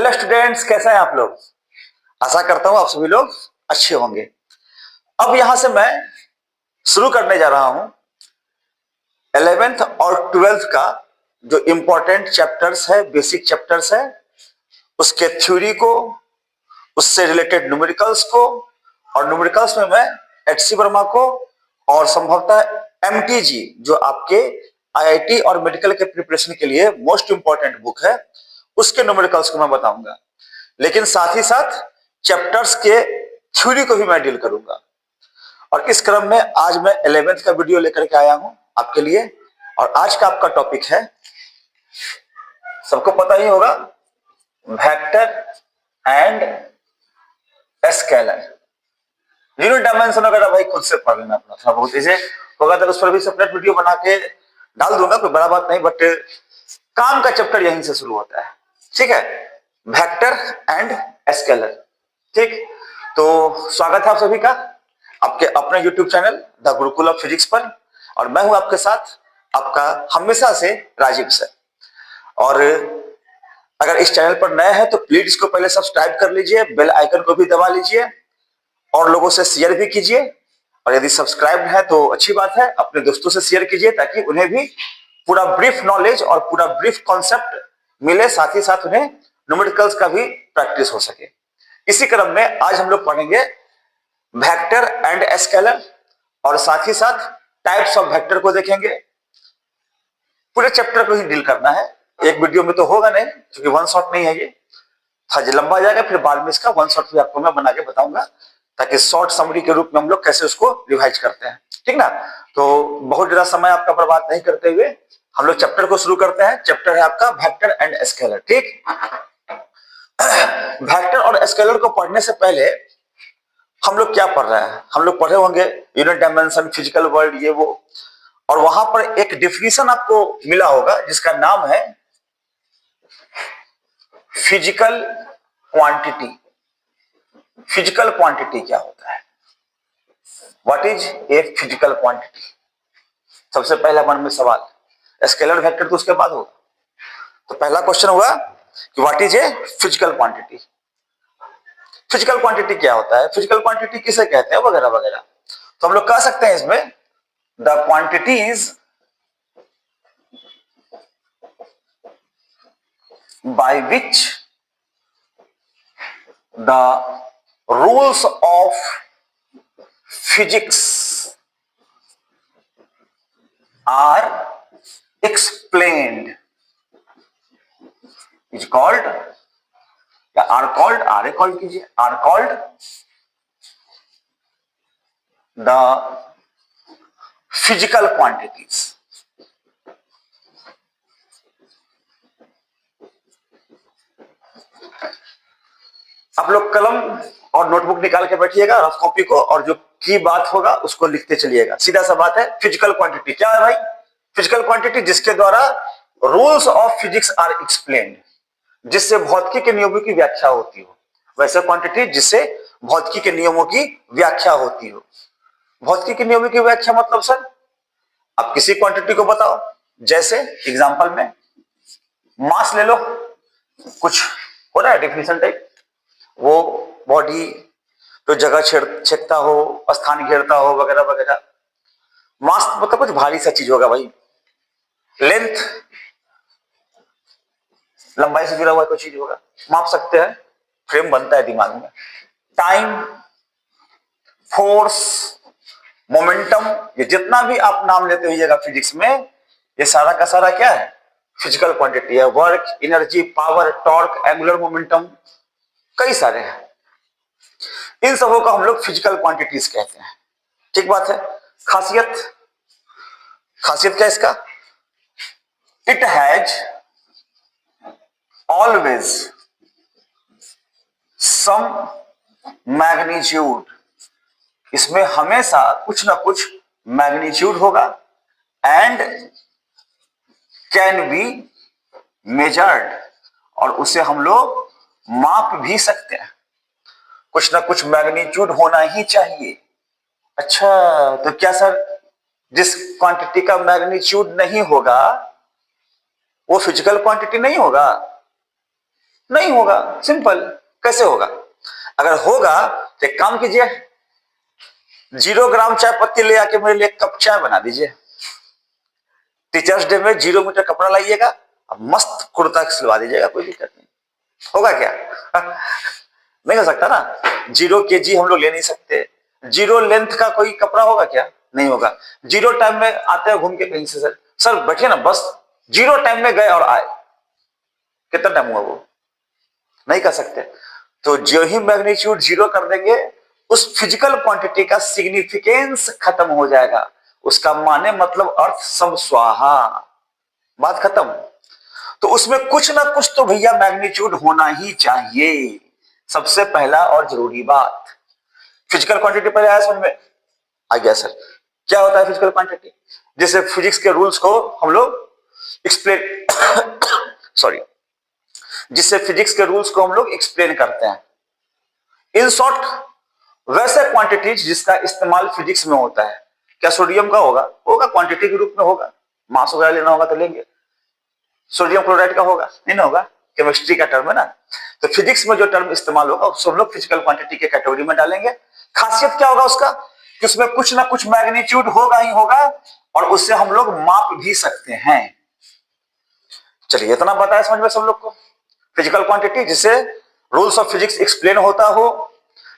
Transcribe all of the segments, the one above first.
Hello students, कैसे हैं आप लोग। आशा करता हूं आप सभी लोग अच्छे होंगे। अब यहां से मैं शुरू करने जा रहा हूं 11th और 12th का जो इंपॉर्टेंट चैप्टर्स है, बेसिक चैप्टर्स है, उसके थ्योरी को, उससे रिलेटेड न्यूमेरिकल्स को, और न्यूमेरिकल्स में मैं एचसी वर्मा को और संभवतः एमटीजी जो आपके आईआईटी और मेडिकल के प्रिपरेशन के लिए मोस्ट इंपॉर्टेंट बुक है, उसके न्यूमेरिकल्स को मैं बताऊंगा। लेकिन साथ ही साथ चैप्टर्स के थ्योरी को भी मैं डील करूंगा। और इस क्रम में आज मैं 11th का वीडियो लेकर के आया हूं आपके लिए। और आज का आपका टॉपिक है, सबको पता ही होगा, vector and scalar. Unit dimension वगैरह भाई खुद से पढ़ लेना अपना, थोड़ा बहुत इसे होगा तो उस पर भी सेपरेट वीडियो बना के डाल दूंगा, कोई बड़ा बात नहीं। बट काम का चैप्टर यहीं से शुरू होता है, ठीक है। वेक्टर एंड स्केलर, ठीक। तो स्वागत है आप सभी का आपके अपने YouTube channel the Gurukul of physics पर। और मैं हूं आपके साथ आपका हमेशा से राजीव सर। और अगर इस चैनल पर नए हैं तो प्लीज इसको पहले सब्सक्राइब कर लीजिए, बेल आइकन को भी दबा लीजिए और लोगों से शेयर भी कीजिए। और यदि सब्सक्राइब है तो अच्छी बात है, अपने दोस्तों से शेयर कीजिए ताकि उन्हें भी पूरा ब्रीफ नॉलेज और पूरा ब्रीफ कॉन्सेप्ट मिले, साथ ही साथ उन्हें न्यूमेरिकल्स का भी प्रैक्टिस हो सके। इसी क्रम में आज हम लोग पढ़ेंगे वेक्टर एंड स्केलर, और साथ ही साथ टाइप्स ऑफ वेक्टर को देखेंगे। पूरे चैप्टर को ही डील करना है, एक वीडियो में तो होगा नहीं क्योंकि वन शॉट नहीं है ये, थोड़ा लंबा जाएगा। फिर बाद में इसका वन शॉट भी आपको मैं बना के बताऊंगा ताकि शॉर्ट समरी के रूप में हम लोग कैसे उसको रिवाइज करते हैं, ठीक ना। तो बहुत ज्यादा समय आपका बर्बाद नहीं करते हुए हम लोग चैप्टर को शुरू करते हैं। चैप्टर है आपका वेक्टर एंड स्केलर, ठीक। वेक्टर और स्केलर को पढ़ने से पहले हम लोग क्या पढ़ रहे हैं, हम लोग पढ़े होंगे यूनिट डायमेंशन, फिजिकल वर्ल्ड, ये वो। और वहां पर एक डिफिनीशन आपको मिला होगा जिसका नाम है फिजिकल क्वांटिटी। फिजिकल क्वांटिटी क्या होता है, what is a physical quantity, सबसे पहला मन में सवाल। स्केलर वेक्टर तो उसके बाद होगा। तो पहला क्वेश्चन हुआ कि what is a physical quantity. Physical quantity क्या होता है, फिजिकल क्वांटिटी किसे कहते हैं, वगैरह वगैरह। तो हम लोग कह सकते हैं इसमें the quantities by which the rules of physics are explained is called, या are called कीजिए, are called the physical quantities। आप लोग कलम और नोटबुक निकाल के बैठिएगा, रफ कॉपी को, और जो की बात होगा उसको लिखते चलिएगा। सीधा सा बात है, फिजिकल क्वांटिटी क्या है भाई। फिजिकल क्वांटिटी जिसके द्वारा rules of physics are explained, जिससे भौतिकी के नियमों की व्याख्या होती हो। वैसे क्वांटिटी जिससे भौतिकी के नियमों की व्याख्या होती हो। भौतिकी के नियमों की व्याख्या मतलब सर, आप किसी क्वांटिटी को बताओ, जैसे एग्जांपल में मास ले लो, कुछ हो रहा है डेफिनेशन टाइप, वो बॉडी जो जगह छेदता हो, स्थान घेरता हो, वगैरह वगैरह। मास मतलब कुछ भारी सा चीज होगा भाई। लेंथ, लंबाई से जुड़ा हुआ कोई चीज होगा, माप सकते हैं, फ्रेम बनता है दिमाग में। टाइम, फोर्स, मोमेंटम, ये जितना भी आप नाम लेते होइएगा फिजिक्स में, ये सारा का सारा क्या है, फिजिकल क्वांटिटी है। Work, energy, power, torque, angular momentum, कई सारे हैं। इन सबों को हम लोग फिजिकल क्वांटिटीज कहते हैं, ठीक बात है। खासियत, खासियत क्या इसका, it has always some magnitude, इसमें हमेशा कुछ ना कुछ मैग्नीट्यूड होगा। एंड कैन बी मेजर्ड, और उसे हम लोग माप भी सकते हैं। कुछ ना कुछ मैग्नीट्यूड होना ही चाहिए। अच्छा, तो क्या सर जिस क्वांटिटी का मैग्नीट्यूड नहीं होगा वो फिजिकल क्वांटिटी नहीं होगा? नहीं होगा, सिंपल। कैसे होगा? अगर होगा तो एक काम कीजिए, 0 ग्राम चाय पत्ती ले आके मेरे लिए एक कप चाय बना दीजिए। टीचर्स डे में 0 मीटर कपड़ा लाइएगा, मस्त कुर्ता सिलवा दीजिएगा, कोई दिक्कत नहीं। होगा क्या? नहीं हो सकता ना। 0 kg हम लोग ले नहीं सकते, 0 लेंथ का कोई कपड़ा होगा क्या? नहीं होगा। 0 टाइम में आते हैं घूम के कहीं से, सर बैठिए ना बस, 0 टाइम में गए और आए, कितना टाइम हुआ वो? नहीं कर सकते। तो जो ही मैग्नीट्यूड 0 कर देंगे, उस फिजिकल क्वांटिटी का सिग्निफिकेंस खत्म हो जाएगा, उसका माने मतलब अर्थ सब स्वाहा, बात खत्म। तो उसमें कुछ ना कुछ तो भैया मैग्नीट्यूड होना ही चाहिए, सबसे पहला और जरूरी बात। फिजिकल क्वांटिटी पहले आया समझ में? आ गया सर। क्या होता है फिजिकल क्वांटिटी? जैसे फिजिक्स के रूल्स को हम लोग एक्सप्लेन सॉरी जिससे फिजिक्स के रूल्स को हम लोग एक्सप्लेन करते हैं। इन शॉर्ट, वैसे क्वांटिटीज जिसका इस्तेमाल फिजिक्स में होता है। क्या सोडियम का होगा? होगा, क्वांटिटी के रूप में होगा। मास वगैरह लेना होगा तो लेंगे। सोडियम क्लोराइड का होगा? नहीं ना होगा, केमिस्ट्री का टर्म है ना। तो फिजिक्स में जो टर्म इस्तेमाल होगा उस सब लोग फिजिकल क्वांटिटी के कैटेगरी में डालेंगे। खासियत क्या होगा उसका? कि उसमें कुछ ना कुछ मैग्नीट्यूड होगा ही होगा, और उससे हम लोग माप भी सकते हैं। चलिए इतना बताया समझ में सब लोग को। फिजिकल क्वांटिटी जिसे रूल्स ऑफ फिजिक्स एक्सप्लेन होता हो,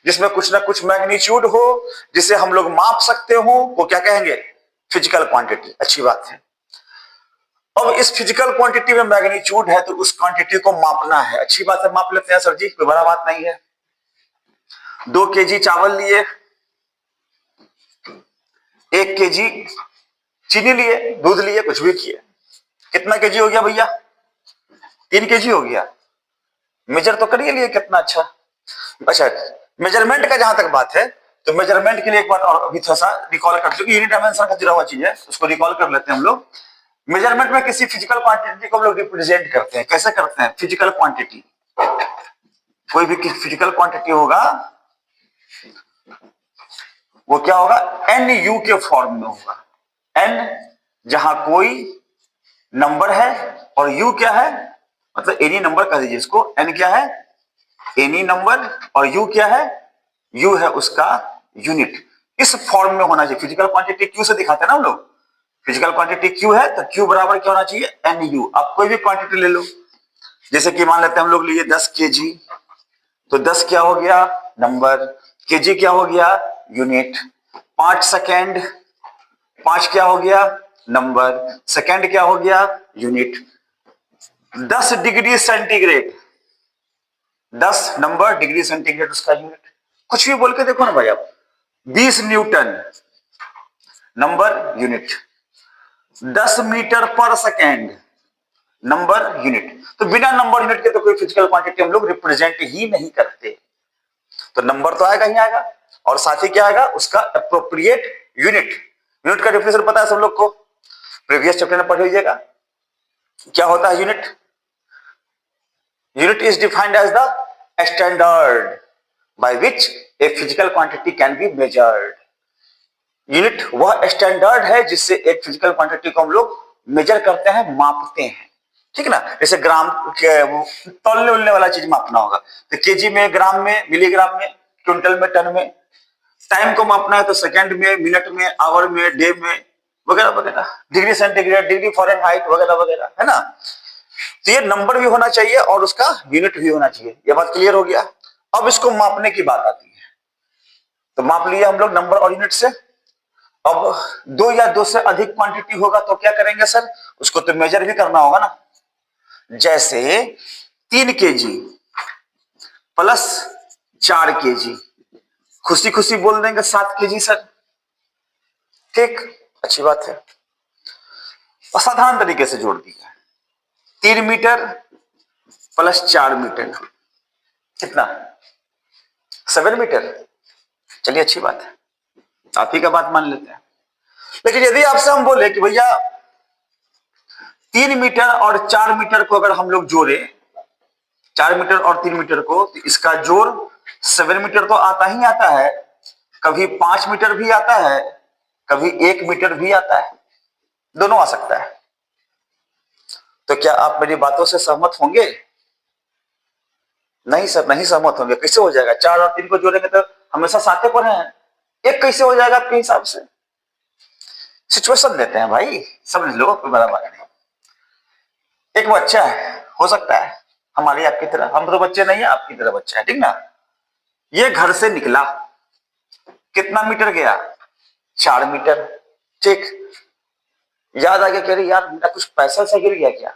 जिसमें कुछ ना कुछ मैग्नीट्यूड हो, जिसे हम लोग माप सकते हो, वो क्या कहेंगे? Physical quantity. अच्छी बात है। अब इस फिजिकल क्वांटिटी में मैग्नीट्यूड है तो उस क्वांटिटी को मापना है। अच्छी बात है, माप लेते हैं सर जी, कोई बड़ा बात नहीं है। 2 kg चावल लिए, 1 kg चीनी लिए, दूध लिए, कुछ भी किए, कितना केजी हो गया भैया? 3 kg हो गया। मेजर तो करिए लिए, कितना अच्छा। अच्छा, मेजरमेंट का जहां तक बात है, तो मेजरमेंट के लिए एक बात और अभी थोड़ा सा रिकॉल कर चुकी, यूनिट डायमेंशन का जुड़ा हुआ चीज है, उसको रिकॉल कर लेते हैं हम लोग। मेजरमेंट में किसी फिजिकल क्वांटिटी को हम लोग रिप्रेजेंट करते हैं, कैसे करते हैं? फिजिकल क्वांटिटी, कोई भी फिजिकल क्वांटिटी होगा वो क्या होगा? एन यू के फॉर्म में होगा। एन जहां कोई नंबर है और यू क्या है, मतलब एनी नंबर कह दीजिए इसको। एन क्या है? एनी नंबर, और यू क्या है? यू है उसका यूनिट। इस फॉर्म में होना चाहिए। फिजिकल क्वांटिटी क्यू से दिखाते हैं ना हम लोग। फिजिकल क्वांटिटी क्यू है तो क्यू बराबर क्या होना चाहिए? N U. आप कोई भी क्वांटिटी ले लो, जैसे कि मान लेते हैं हम लोग लिए 10 kg, तो 10 क्या हो गया? नंबर। केजी क्या हो गया? यूनिट। 5 सेकेंड, 5 क्या हो गया? नंबर। सेकेंड क्या हो गया? Unit. 10 degree centigrade, 10 number, degree centigrade उसका यूनिट। कुछ भी बोल के देखो ना भाई आप। 20 न्यूटन, नंबर, यूनिट। 10 मीटर पर सेकेंड, नंबर, यूनिट। तो बिना नंबर यूनिट के तो कोई फिजिकल क्वांटिटी हम लोग रिप्रेजेंट ही नहीं करते। तो नंबर तो आएगा ही आएगा, और साथ ही क्या आएगा? उसका एप्रोप्रिएट यूनिट। यूनिट का डेफिनेशन पता है सब लोग को, प्रीवियस चैप्टर में पढ़ लीजिएगा। क्या होता है unit? Unit is defined as the standard by which a physical quantity can be measured. Unit वह स्टैंडर्ड है जिससे एक फिजिकल क्वांटिटी को हम लोग मेजर करते हैं, मापते हैं। ठीक ना? जैसे ग्राम के तौलने उलने वाला चीज मापना होगा तो केजी में, ग्राम में, मिलीग्राम में, क्विंटल में, टन में। टाइम को मापना है तो सेकंड में, मिनट में, आवर में, डे में, वगैरह वगैरह। डिग्री सेंटीग्रेड, डिग्री फॉरेनहाइट, वगैरह वगैरह, है ना। तो ये नंबर भी होना चाहिए और उसका यूनिट भी होना चाहिए। ये बात क्लियर हो गया। अब इसको मापने की बात आती है, तो माप लिया हम लोग नंबर और यूनिट से। अब 2 या 2 से अधिक क्वांटिटी होगा तो क्या करेंगे सर? उसको तो मेजर भी करना होगा ना। जैसे 3 kg प्लस 4 kg, खुशी खुशी बोल देंगे 7 kg सर। ठीक, अच्छी बात है। असाधारण तरीके से जोड़ दिया। 3 मीटर प्लस 4 मीटर, कितना? 7 मीटर। चलिए अच्छी बात है, आप ही का बात मान लेते हैं। लेकिन यदि आपसे हम बोले कि भैया 3 मीटर और 4 मीटर को अगर हम लोग जोड़े, 4 मीटर और 3 मीटर को, तो इसका जोड़ 7 मीटर तो आता ही आता है, कभी 5 मीटर भी आता है, कभी 1 मीटर भी आता है, दोनों आ सकता है। तो क्या आप मेरी बातों से सहमत होंगे? नहीं सर, नहीं सहमत होंगे। कैसे हो जाएगा? 4 और 3 को जोड़ेंगे तो हमेशा साथे पर हैं, एक कैसे हो जाएगा आपके हिसाब से? सिचुएशन देते हैं भाई, समझ लो, कोई बड़ा बात नहीं। एक बच्चा है, हो सकता है हमारी आपकी तरह, हम तो बच्चे नहीं है, आपकी तरह बच्चा है, ठीक ना। ये घर से निकला, कितना मीटर गया? 4 मीटर। ठीक, याद आ गया, कह रही यार मेरा कुछ पैसा सा गिर गया क्या?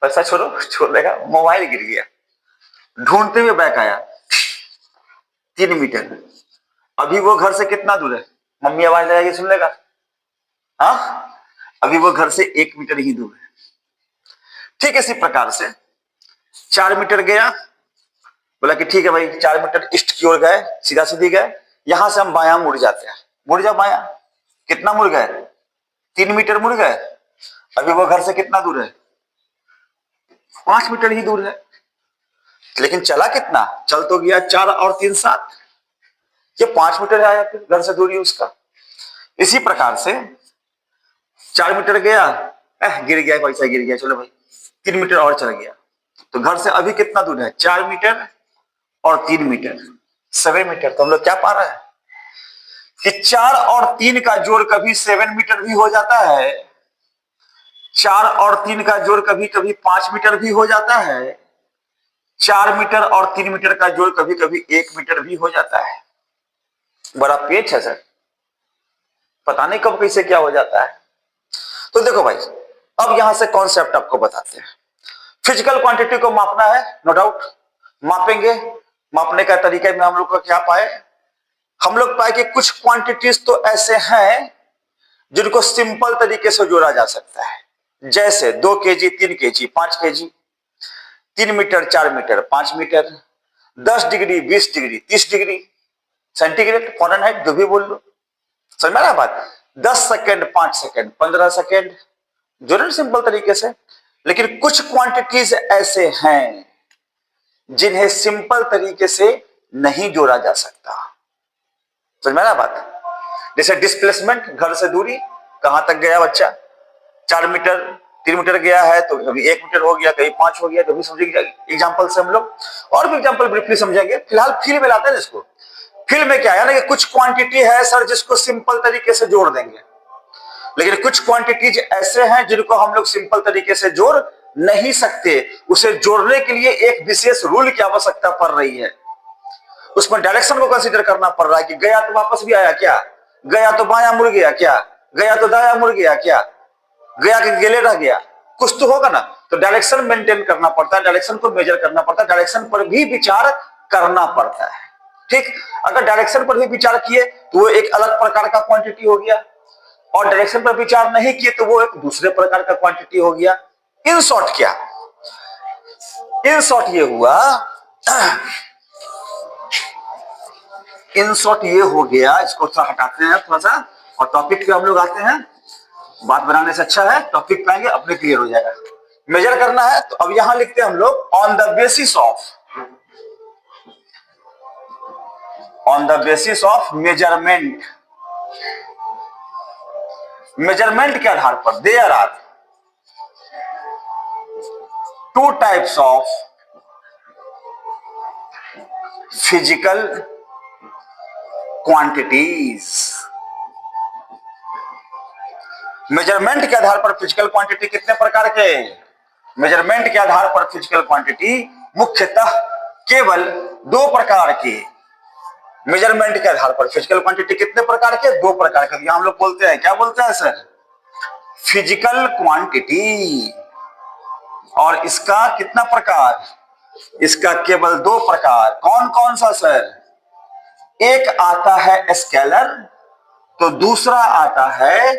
पैसा छोड़ो, छोड़ देगा, मोबाइल गिर गया। ढूंढते हुए बैक आया, 3 मीटर। अभी वो घर से कितना दूर है? मम्मी आवाज लगाएगी, सुन लेगा? हाँ, अभी वो घर से 1 मीटर ही दूर है। ठीक, इसी प्रकार से 4 मीटर गया, बोला कि ठीक है भाई, 4 मीटर ईस्ट की ओर गए, सीधा सीधी गए, यहां से हम बायां मुड़ जाते हैं। मुड़ जाओ बायां। कितना मुड़ गए? 3 मीटर मुड़ गए। अभी वो घर से कितना दूर है? 5 मीटर ही दूर है। लेकिन चला कितना? चल तो गया 4 और 3 7, ये 5 मीटर आया फिर घर से दूरी उसका। इसी प्रकार से 4 मीटर गया, गिर गया, पैसा गिर गया, चलो भाई 3 मीटर और चला गया, तो घर से अभी कितना दूर है? 4 मीटर और 3 मीटर, 7 मीटर। तो हम लोग क्या पा रहे हैं कि 4 और 3 का जोड़ कभी 7 मीटर भी हो जाता है, 4 और 3 का जोड़ कभी कभी 5 मीटर भी हो जाता है, 4 मीटर और 3 मीटर का जोड़ कभी कभी 1 मीटर भी हो जाता है। बड़ा पेच है सर, पता नहीं कब कैसे क्या हो जाता है। तो देखो भाई, अब यहां से कॉन्सेप्ट आपको बताते हैं। फिजिकल क्वांटिटी को मापना है, नो डाउट मापेंगे। मापने का तरीके में हम लोग को क्या पाए? हम लोग पाए कि कुछ क्वांटिटीज तो ऐसे हैं जिनको सिंपल तरीके से जोड़ा जा सकता है, जैसे 2 KG, 3 KG, 5 KG, 3 metre, 4 metre, 5 metre, 10 degree, 20 degree, 30 degree centigrade, Fahrenheit, जो भी बोल लो। समझ में आ रहा बात? 10 सेकेंड, 5 सेकेंड, 15 सेकेंड, जोड़े सिंपल तरीके से। लेकिन कुछ क्वांटिटीज ऐसे हैं जिन्हें सिंपल तरीके से नहीं जोड़ा जा सकता। समझ में आ रहा बात? जैसे डिस्प्लेसमेंट, घर से दूरी, कहां तक गया बच्चा? 4 मीटर, 3 मीटर गया है, तो कभी 1 मीटर हो गया, कभी 5 हो गया, तो भी समझेंगे एग्जाम्पल से हम लोग। और भी एग्जाम्पल ब्रीफली समझेंगे। फिलहाल फील में लाते हैं इसको। फील में क्या है ना कि कुछ क्वांटिटी है सर जिसको सिंपल तरीके से जोड़ देंगे, लेकिन कुछ क्वांटिटीज ऐसे हैं जिनको हम लोग सिंपल तरीके से जोड़ नहीं सकते। उसे जोड़ने के लिए एक विशेष रूल की आवश्यकता पड़ रही है। उसमें डायरेक्शन को कंसीडर करना पड़ रहा है कि गया तो वापस भी आया क्या? गया तो बायां मुड़ गया क्या? गया तो दायां मुड़ गया क्या? गया कि गेले रह गया? कुछ तो होगा ना। तो डायरेक्शन मेंटेन करना पड़ता है, डायरेक्शन को मेजर करना पड़ता है, डायरेक्शन पर भी विचार करना पड़ता है। ठीक, अगर डायरेक्शन पर भी विचार किए तो वो एक अलग प्रकार का क्वांटिटी हो गया, और डायरेक्शन पर विचार नहीं किए तो वो एक दूसरे प्रकार का क्वांटिटी हो गया। इन शॉर्ट क्या? इन शॉर्ट ये हुआ, इन शॉर्ट ये हो गया, इसको थोड़ा हटाते हैं थोड़ा सा, और टॉपिक पे हम लोग आते हैं। बात बनाने से अच्छा है टॉपिक पे आएंगे, अपने क्लियर हो जाएगा। मेजर करना है तो अब यहां लिखते हैं हम लोग on the basis of measurement. Measurement के आधार पर there are 2 types of physical quantities. Measurement के आधार पर फिजिकल क्वांटिटी कितने प्रकार के? मेजरमेंट के आधार पर फिजिकल क्वांटिटी मुख्यतः केवल 2 प्रकार के। मेजरमेंट के आधार पर फिजिकल क्वांटिटी कितने प्रकार के? 2 प्रकार के। हम लोग बोलते हैं, क्या बोलते हैं सर? Physical quantity. और इसका कितना प्रकार? इसका केवल 2 प्रकार। कौन कौन सा सर? एक आता है स्केलर, तो दूसरा आता है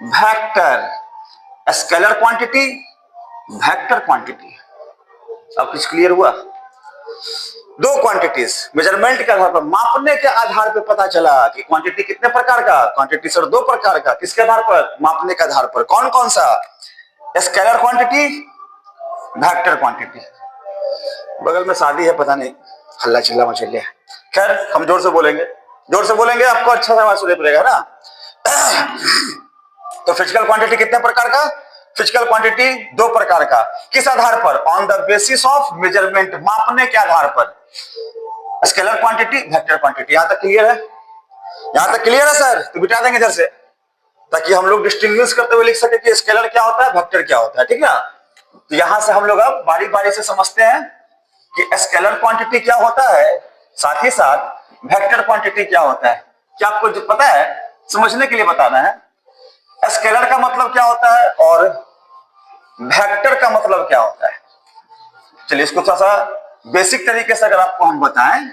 vector. Scalar quantity, vector quantity. अब कुछ क्लियर हुआ? 2 क्वांटिटीज मेजरमेंट के आधार पर, मापने के आधार पर पता चला कि क्वांटिटी कितने प्रकार का? क्वांटिटी सर 2 प्रकार का। किसके आधार पर? मापने के आधार पर। कौन कौन सा? Scalar quantity, vector quantity. बगल में शादी है, पता नहीं हल्ला चिल्ला मच गया। खैर, हम जोर से बोलेंगे, जोर से बोलेंगे, आपको अच्छा से आवाज सुनाई पड़ेगा ना। तो फिजिकल क्वांटिटी कितने प्रकार का? फिजिकल क्वांटिटी दो प्रकार का, किस आधार पर? On the basis of measurement, मापने के आधार पर। Scalar quantity, vector quantity. यहां तक क्लियर है? यहां तक क्लियर है सर? तो बिठा देंगे इधर से, ताकि हम लोग डिस्टिंग्विश करते हुए लिख सके कि स्केलर क्या होता है, वेक्टर क्या होता है। ठीक है, तो यहां से हम लोग अब बारी बारी से समझते हैं कि स्केलर क्वांटिटी क्या होता है, साथ ही साथ वेक्टर क्वांटिटी क्या होता है। क्या आपको जो पता है, समझने के लिए बताना है, स्केलर का मतलब क्या होता है और वेक्टर का मतलब क्या होता है। चलिए इसको थोड़ा सा बेसिक तरीके से अगर आपको हम बताएं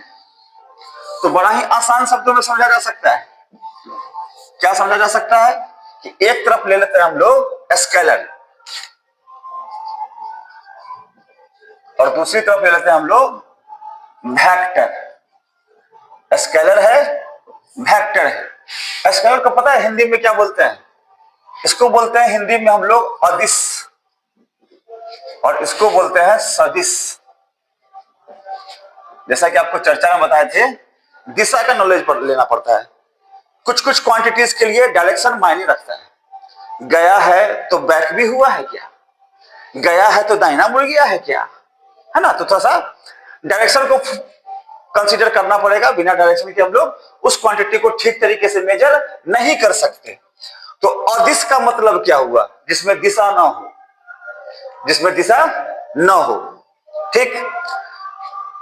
तो बड़ा ही आसान शब्दों में समझा जा सकता है। क्या समझा जा सकता है कि एक तरफ ले लेते हैं हम लोग स्केलर और दूसरी तरफ ले लेते हैं हम लोग वेक्टर। स्केलर है, वेक्टर है। स्केलर को पता है हिंदी में क्या बोलते हैं? इसको बोलते हैं हिंदी में हम लोग अदिश, और इसको बोलते हैं सदिश। जैसा कि आपको चर्चा में बताए थे, दिशा का नॉलेज लेना पड़ता है। कुछ कुछ क्वांटिटीज के लिए डायरेक्शन मायने रखता है। गया है तो बैक भी हुआ है क्या, गया है तो दाहिना मुड़ गया है क्या, है ना। तो थोड़ा सा डायरेक्शन को कंसीडर करना पड़ेगा। बिना डायरेक्शन के हम लोग उस क्वांटिटी को ठीक तरीके से मेजर नहीं कर सकते। तो अदिश का मतलब क्या हुआ? जिसमें दिशा ना हो, जिसमें दिशा न हो। ठीक।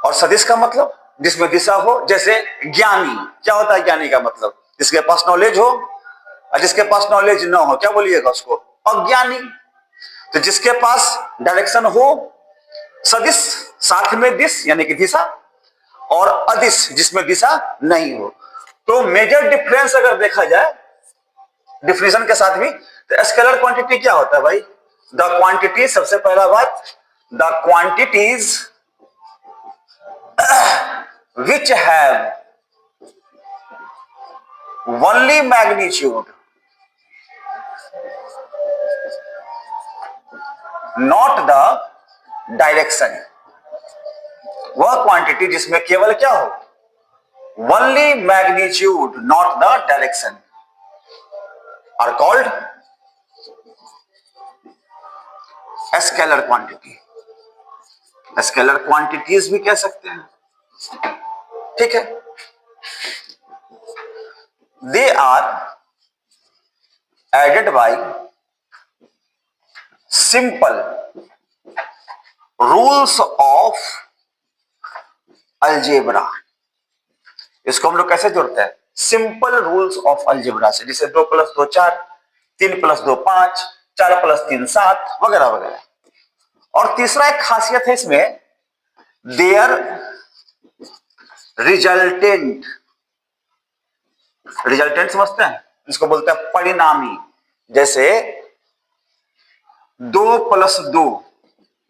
और सदिश का मतलब जिसमें दिशा हो। जैसे ज्ञानी, क्या होता है ज्ञानी का मतलब? जिसके पास नॉलेज हो, और जिसके पास नॉलेज ना हो क्या बोलिएगा उसको? अज्ञानी। तो जिसके पास डायरेक्शन हो, सदिश, साथ में दिश यानी कि दिशा, और अदिश जिसमें दिशा नहीं हो। तो मेजर डिफरेंस अगर देखा जाए डिफिनेशन के साथ भी, तो स्केलर क्वांटिटी क्या होता है भाई? द क्वांटिटी, सबसे पहला बात, the quantities which have only magnitude, not the direction। वह क्वांटिटी जिसमें केवल क्या हो? only magnitude not the direction are called scalar quantity। Scalar quantities भी कह सकते हैं। ठीक है। They are added by simple rules of algebra. इसको हम लोग कैसे जोड़ते हैं? सिंपल रूल्स ऑफ अलजेब्रा से। जैसे 2 + 2 4, 3 + 2 5, 4 + 3 7 वगैरह वगैरह। और तीसरा एक खासियत है इसमें, देयर रिजल्टेंट। रिजल्टेंट समझते हैं? इसको बोलते हैं परिणामी। जैसे 2 + 2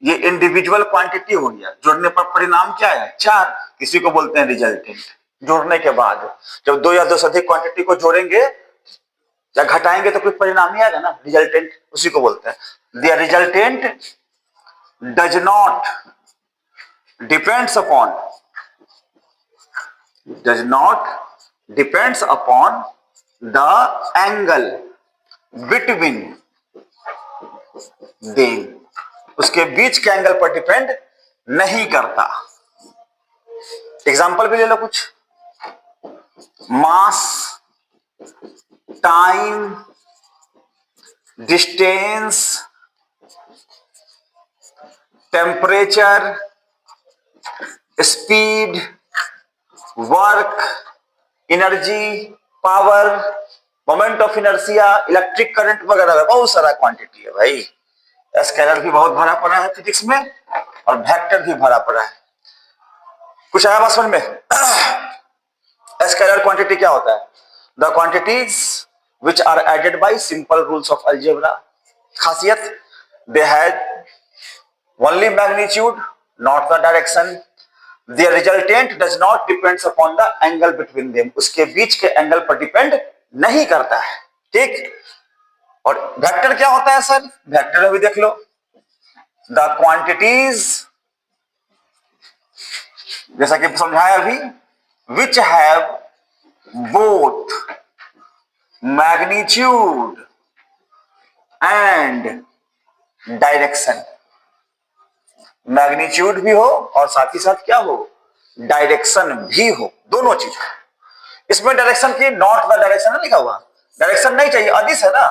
ये इंडिविजुअल क्वांटिटी हो गया, जोड़ने पर परिणाम क्या है? 4। किसी को बोलते हैं रिजल्टेंट। जोड़ने के बाद जब 2 या 2 से अधिक क्वांटिटी को जोड़ेंगे या घटाएंगे तो कुछ परिणाम ही आएगा ना, रिजल्टेंट, उसी को बोलते हैं। Their resultant does not depends upon the angle between them. उसके बीच के एंगल पर डिपेंड नहीं करता। एग्जाम्पल भी ले लो कुछ। Mass, time, distance, temperature, speed, work, energy, power, moment of inertia, electric current वगैरह, बहुत सारा क्वांटिटी है भाई। स्केलर भी बहुत भरा पड़ा है फिजिक्स में, और वेक्टर भी भरा पड़ा है। कुछ आया बात समझ में? स्केलर क्वांटिटी क्या होता है? The quantities which are added by simple rules of algebra. खासियत, they have only magnitude not the direction. Their resultant does not depends upon the angle between them। उसके बीच के एंगल पर डिपेंड नहीं करता है। ठीक। और वेक्टर क्या होता है सर? वेक्टर में भी देख लो, द क्वांटिटीज, जैसा कि समझाया अभी, which have both magnitude and direction, magnitude भी हो और साथ ही साथ क्या हो, डायरेक्शन भी हो, दोनों चीज हो। इसमें डायरेक्शन की नॉट द डायरेक्शन लिखा हुआ, डायरेक्शन नहीं चाहिए, अदिश है ना,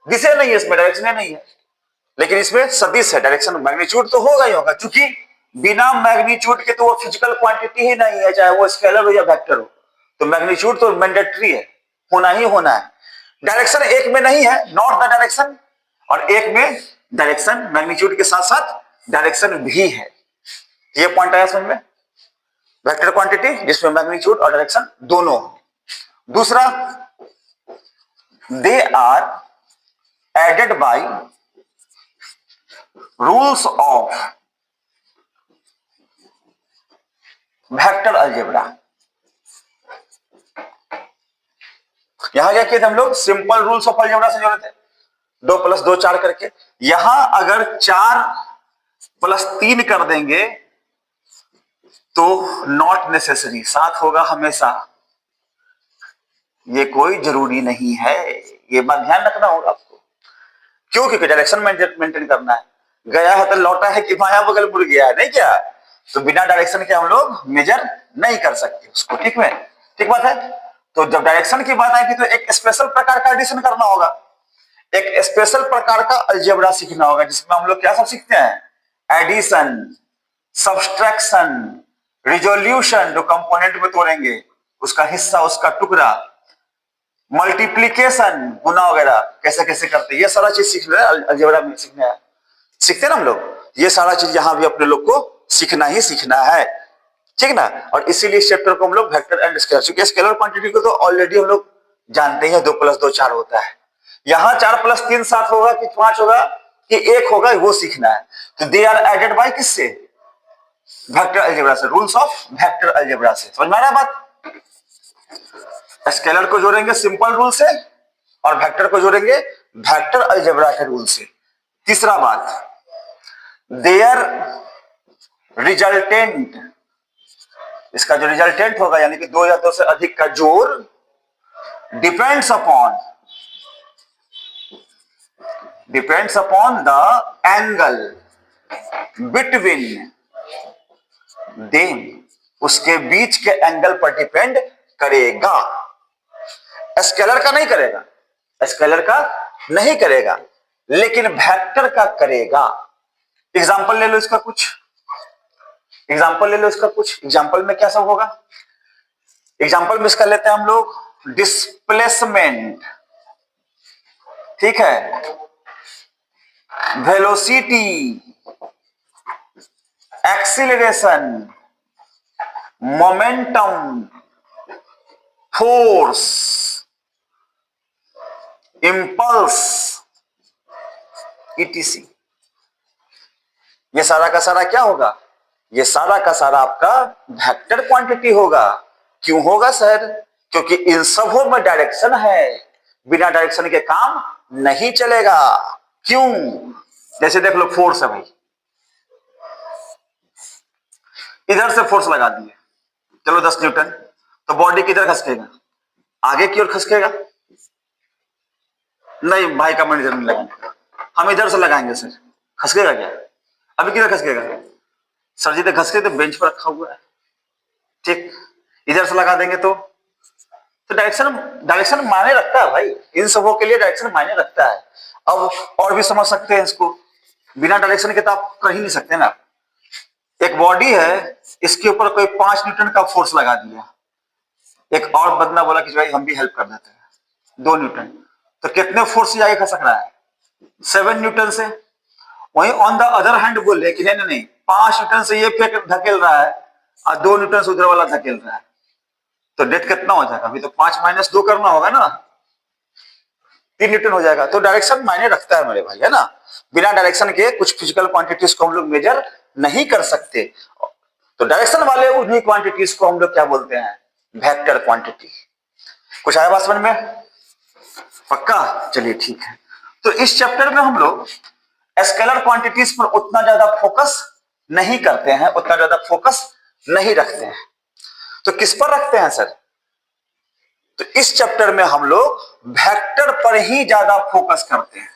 दिशा नहीं है, इसमें डायरेक्शन नहीं है, लेकिन इसमें सदिश है, डायरेक्शन मैग्नीट्यूड तो होगा ही होगा, क्योंकि बिना मैग्नीट्यूड के तो वो फिजिकल क्वांटिटी ही नहीं है, चाहे वो स्केलर हो या वेक्टर हो, तो मैग्नीट्यूड तो मैंडेटरी है, होना ही होना है। डायरेक्शन एक में नहीं है, नॉट द डायरेक्शन, और एक में डायरेक्शन मैग्नीट्यूड के साथ साथ डायरेक्शन भी है। ये पॉइंट आया समझ में, वेक्टर क्वांटिटी जिसमें मैग्नीट्यूड और डायरेक्शन दोनों। दूसरा, they are added by rules of vector algebra. यहां क्या किए थे हम लोग, सिंपल रूल्स ऑफ अलजेब्रा से जोड़े थे, 2 + 2 4 करके। यहां अगर 4 + 3 कर देंगे तो नॉट नेसेसरी, 7 होगा हमेशा, ये कोई जरूरी नहीं है, ये बात ध्यान रखना होगा आपको। क्यों, क्योंकि डायरेक्शन मेंटेन करना है, गया है तो लौटा है कि माया बगल मुड़ गया है, नहीं क्या, तो बिना डायरेक्शन के हम लोग मेजर नहीं कर सकते उसको, ठीक है, ठीक बात है। तो जब डायरेक्शन की बात आएगी तो एक स्पेशल प्रकार का एडिशन करना होगा, एक स्पेशल प्रकार का अलजेब्रा सीखना होगा, जिसमें हम लोग क्या सब सीखते हैं, एडिशन, सब्सट्रैक्शन, रिजोल्यूशन, जो कंपोनेंट में तोड़ेंगे उसका हिस्सा, उसका टुकड़ा, मल्टीप्लीकेशन, गुना वगैरह कैसे कैसे करते, ये सारा चीज सीखना है अलजेब्रा में, सीखना है, सीखते हैं ना हम लोग, ये सारा चीज यहां भी अपने लोग को सीखना ही सीखना है, ठीक ना। और इसीलिए इस चैप्टर को हम लोग वेक्टर एंड स्केलर, क्योंकि स्केलर क्वांटिटी को तो ऑलरेडी हम लोग जानते हैं, 2 + 2 4 होता है, यहां 4 + 3 7 होगा कि 5 होगा कि 1 होगा, वो सीखना है। तो दे आर एडेड बाय किससे, वेक्टर अलजेब्रा से, रूल्स ऑफ वेक्टर अलजेब्रा से, समझ में आ रहा है बात। स्केलर को जोड़ेंगे सिंपल रूल से और वेक्टर को जोड़ेंगे वेक्टर अलजेब्रा के रूल से। तीसरा बात, देयर रिजल्टेंट, इसका जो रिजल्टेंट होगा यानी कि 2 या 2 से अधिक का जोड़, depends upon the angle between them, उसके बीच के एंगल पर डिपेंड करेगा, स्केलर का नहीं करेगा, स्केलर का नहीं करेगा, लेकिन वेक्टर का करेगा। एग्जांपल ले लो इसका कुछ, एग्जांपल में क्या सब होगा, एग्जांपल में इसका लेते हैं हम लोग डिस्प्लेसमेंट, ठीक है, velocity, acceleration, momentum, force, impulse, etc. ये सारा का सारा क्या होगा, ये सारा का सारा आपका वेक्टर क्वांटिटी होगा। क्यों होगा सर, क्योंकि इन सबों में डायरेक्शन है, बिना डायरेक्शन के काम नहीं चलेगा। क्यों, जैसे देख लो फोर्स है भाई, इधर से फोर्स लगा दिए, चलो 10 न्यूटन, तो बॉडी किधर खसकेगा, आगे की ओर खसकेगा, नहीं भाई का मन इधर नहीं लगाएंगे, हम इधर से लगाएंगे सर, खसकेगा क्या, अभी किधर खसकेगा, सर जी तो खसके तो बेंच पर रखा हुआ है, ठीक, इधर से लगा देंगे तो डायरेक्शन मायने रखता है भाई, इन सबों के लिए डायरेक्शन मायने रखता है। अब और भी समझ सकते हैं इसको, बिना डायरेक्शन के तो आप कर ही नहीं सकते ना। एक बॉडी है, इसके ऊपर कोई 5 न्यूटन का फोर्स लगा दिया, एक और बंदा बोला कि भाई हम भी हेल्प कर देते हैं, 2 न्यूटन, तो कितने फोर्स से आगे खसक रहा है, 7 न्यूटन से। वहीं ऑन द अदर हैंड बोले कि नहीं 5 न्यूटन से ये फेंक धकेल रहा है और 2 न्यूटन से उधर वाला धकेल रहा है, तो डेट कितना हो जाएगा, अभी तो 5 - 2 करना होगा ना, 3 न्यूटन हो जाएगा। तो डायरेक्शन मायने रखता है मेरे भाई, है ना, बिना डायरेक्शन के कुछ फिजिकल क्वांटिटीज को हम लोग मेजर नहीं कर सकते। तो डायरेक्शन वाले उन्हीं क्वांटिटीज को हम लोग क्या बोलते हैं, वेक्टर क्वांटिटी। कुछ आया बात समझ में, पक्का, चलिए ठीक है। तो इस चैप्टर में हम लोग स्केलर क्वांटिटीज पर उतना ज्यादा फोकस नहीं करते हैं, उतना ज्यादा फोकस नहीं रखते हैं, तो किस पर रखते हैं सर, तो इस चैप्टर में हम लोग वेक्टर पर ही ज्यादा फोकस करते हैं।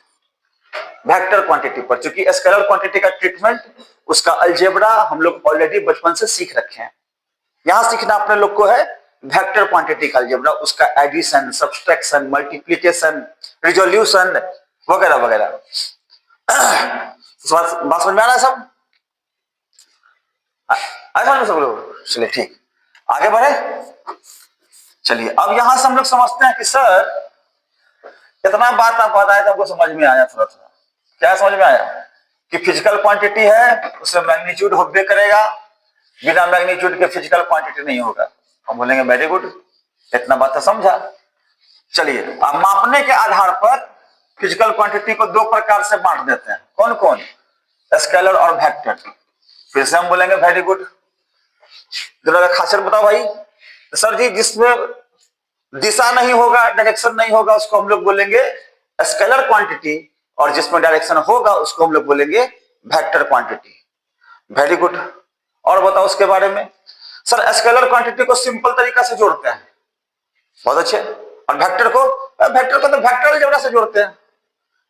वेक्टर क्वांटिटी पर, क्योंकि स्केलर क्वांटिटी का ट्रीटमेंट, उसका अलजेब्रा हम लोग ऑलरेडी बचपन से सीख रखे हैं। यहां सीखना अपने लोग को है वेक्टर क्वांटिटी का अलजेब्रा, उसका एडिशन, सब्सट्रैक्शन, मल्टीप्लिकेशन, रिजोल्यूशन वगैरह वगैरह। बात समझ में आ रहा है सब? आए समझ में सब लोग? चलिए ठीक, आगे बढ़े। चलिए अब यहां से हम लोग समझते हैं कि सर इतना बात आप बताए तो हमको समझ में आया थोड़ा थोड़ा। क्या समझ में आया? कि फिजिकल क्वांटिटी है, उसमें मैग्नीट्यूड होबे करेगा, बिना मैग्नीट्यूड के फिजिकल क्वांटिटी नहीं होगा। हम बोलेंगे वेरी गुड, इतना बात तो समझा। चलिए अब मापने के आधार पर फिजिकल क्वांटिटी को दो प्रकार से बांट देते हैं। कौन कौन? स्केलर और वेक्टर। फिर से हम बोलेंगे वेरी गुड। दोनों का खासियत बताओ भाई। सर जी जिसमें दिशा नहीं होगा, डायरेक्शन नहीं होगा, उसको हम लोग बोलेंगे स्केलर क्वांटिटी, और जिसमें डायरेक्शन होगा उसको हम लोग बोलेंगे वेक्टर क्वांटिटी। Very good. और बताओ उसके बारे में। सर स्केलर क्वांटिटी को सिंपल तरीका से जोड़ते हैं। बहुत अच्छे। और वेक्टर को तो वेक्टर अलजेब्रा से जोड़ते हैं।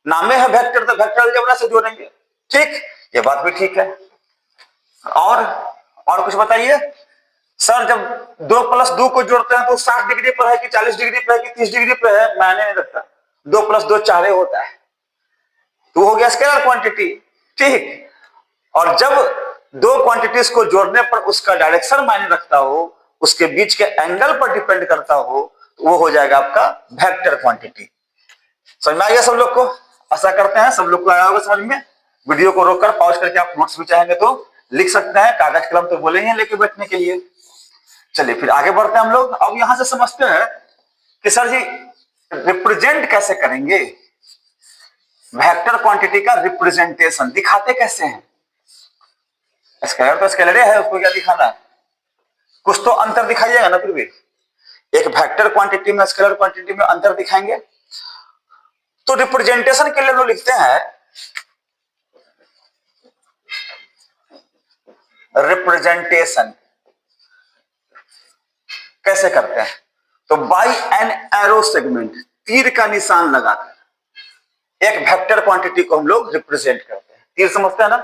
नामे है वेक्टर, तो वेक्टर अलजेब्रा से जोड़ेंगे। ठीक, ये बात भी ठीक है। और कुछ बताइए। सर जब 2 + 2 को जोड़ते हैं तो 60 डिग्री पर है कि 40 डिग्री पर है कि 30 डिग्री पर है, मायने नहीं रखता। 2 + 2 4 होता है, तो हो गया स्केलर क्वांटिटी। ठीक। और जब दो क्वांटिटीज को जोड़ने पर उसका डायरेक्शन मायने रखता हो, उसके बीच के एंगल पर डिपेंड करता हो, तो वो हो जाएगा आपका वेक्टर क्वांटिटी। समझ में आ गया सब लोग को? आशा करते हैं सब लोग को आया होगा समझ में। वीडियो को रोककर पॉज करके आप नोट्स भी चाहेंगे तो लिख सकते हैं, कागज कलम तो बोले ही लेके बैठने के लिए। चलिए फिर आगे बढ़ते हैं हम लोग। अब यहां से समझते हैं कि सर जी रिप्रेजेंट कैसे करेंगे, वेक्टर क्वांटिटी का रिप्रेजेंटेशन दिखाते कैसे हैं। स्केलर तो स्केलर है, उसको क्या दिखाना, कुछ तो अंतर दिखाइएगा ना। फिर भी एक वेक्टर क्वांटिटी में स्केलर क्वांटिटी में अंतर दिखाएंगे। तो रिप्रेजेंटेशन के लिए हम लोग लिखते हैं रिप्रेजेंटेशन कैसे करते हैं, तो बाय एन एरो सेगमेंट, तीर का निशान लगाकर एक वेक्टर क्वांटिटी को हम लोग रिप्रेजेंट करते हैं। तीर समझते हैं ना?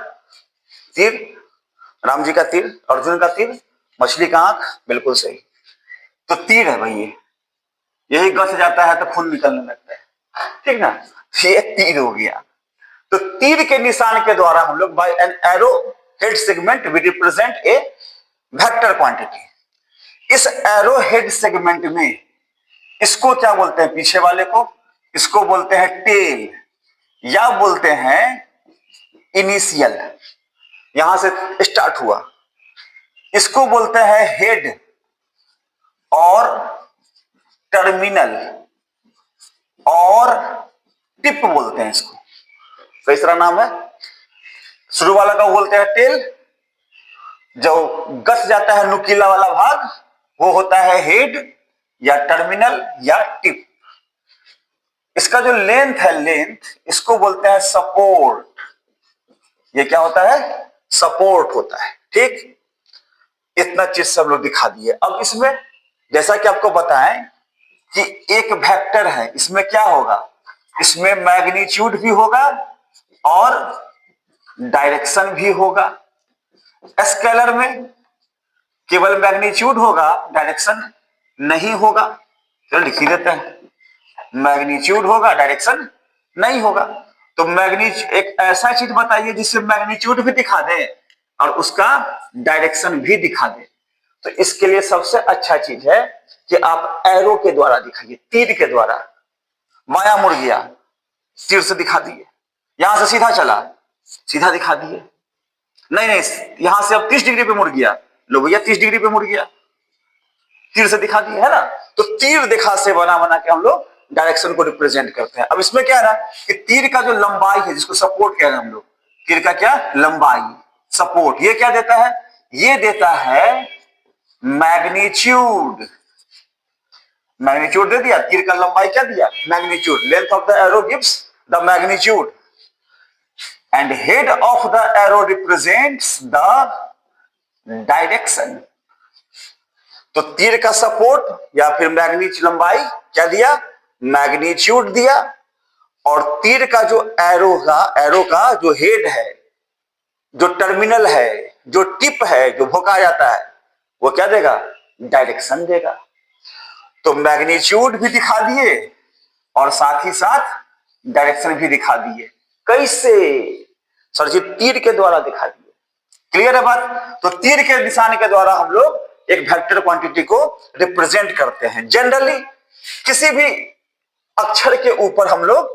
तीर, राम जी का तीर, अर्जुन का तीर, मछली का आंख, बिल्कुल सही। तो तीर है भाई, यही गस जाता है तो खून निकलने लगता है, ठीक ना, ये तीर हो गया। तो तीर के निशान के द्वारा हम लोग by an arrow head segment we represent a vector quantity. इस एरो हेड सेगमेंट में इसको क्या बोलते हैं, पीछे वाले को, इसको बोलते हैं टेल या बोलते हैं इनिशियल, यहां से स्टार्ट हुआ, इसको बोलते हैं हेड और टर्मिनल और टिप बोलते हैं इसको। तीसरा नाम है, शुरू वाला का बोलते हैं टेल, जो गस जाता है नुकीला वाला भाग वो होता है हेड या टर्मिनल या टिप। इसका जो लेंथ है, लेंथ, इसको बोलते हैं सपोर्ट। ये क्या होता है, सपोर्ट होता है। ठीक, इतना चीज सब लोग दिखा दिए। अब इसमें जैसा कि आपको बताएं कि एक वेक्टर है, इसमें क्या होगा, इसमें मैग्नीट्यूड भी होगा और डायरेक्शन भी होगा। स्केलर में केवल मैग्नीट्यूड होगा, डायरेक्शन नहीं होगा। चलो लिख ही देते हैं, मैग्नीट्यूड होगा, डायरेक्शन नहीं होगा। तो मैग्नीट्यूड एक ऐसा चीज बताइए जिससे मैग्नीट्यूड भी दिखा दे और उसका डायरेक्शन भी दिखा दे। तो इसके लिए सबसे अच्छा चीज है कि आप एरो के द्वारा दिखाइए, तीर के द्वारा। माया मुड़ गया, तीर से दिखा दिए। यहां से सीधा चला, सीधा दिखा दिए। नहीं नहीं, यहां से अब 30 डिग्री पे मुड़ गया, लो भैया 30 डिग्री पे मुड़ गया, तीर से दिखा दिए, है ना। तो तीर दिखा से बना बना के हम लोग डायरेक्शन को रिप्रेजेंट करते हैं। अब इसमें क्या है ना कि तीर का जो लंबाई है, जिसको सपोर्ट कह रहे हैं हम लोग, तीर का क्या लंबाई, सपोर्ट, ये क्या देता है, ये देता है मैग्नीट्यूड। मैग्नीट्यूड दे दिया, तीर का लंबाई क्या दिया, magnitude. Length of the arrow gives the magnitude and head of the arrow represents the direction. तो तीर का सपोर्ट या फिर मैग्नीट्यूड लंबाई क्या दिया, मैग्नीट्यूड दिया, और तीर का जो एरो का जो हेड है, जो टर्मिनल है, जो टिप है, जो भोंका जाता है, वो क्या देगा? डायरेक्शन देगा। तो मैग्नीट्यूड भी दिखा दिए और साथ ही साथ डायरेक्शन भी दिखा दिए। कैसे? सर जी तीर के द्वारा दिखा दिए। क्लियर है बात? तो तीर के निशान के द्वारा हम लोग एक वेक्टर क्वांटिटी को रिप्रेजेंट करते हैं। जनरली किसी भी अक्षर के ऊपर हम लोग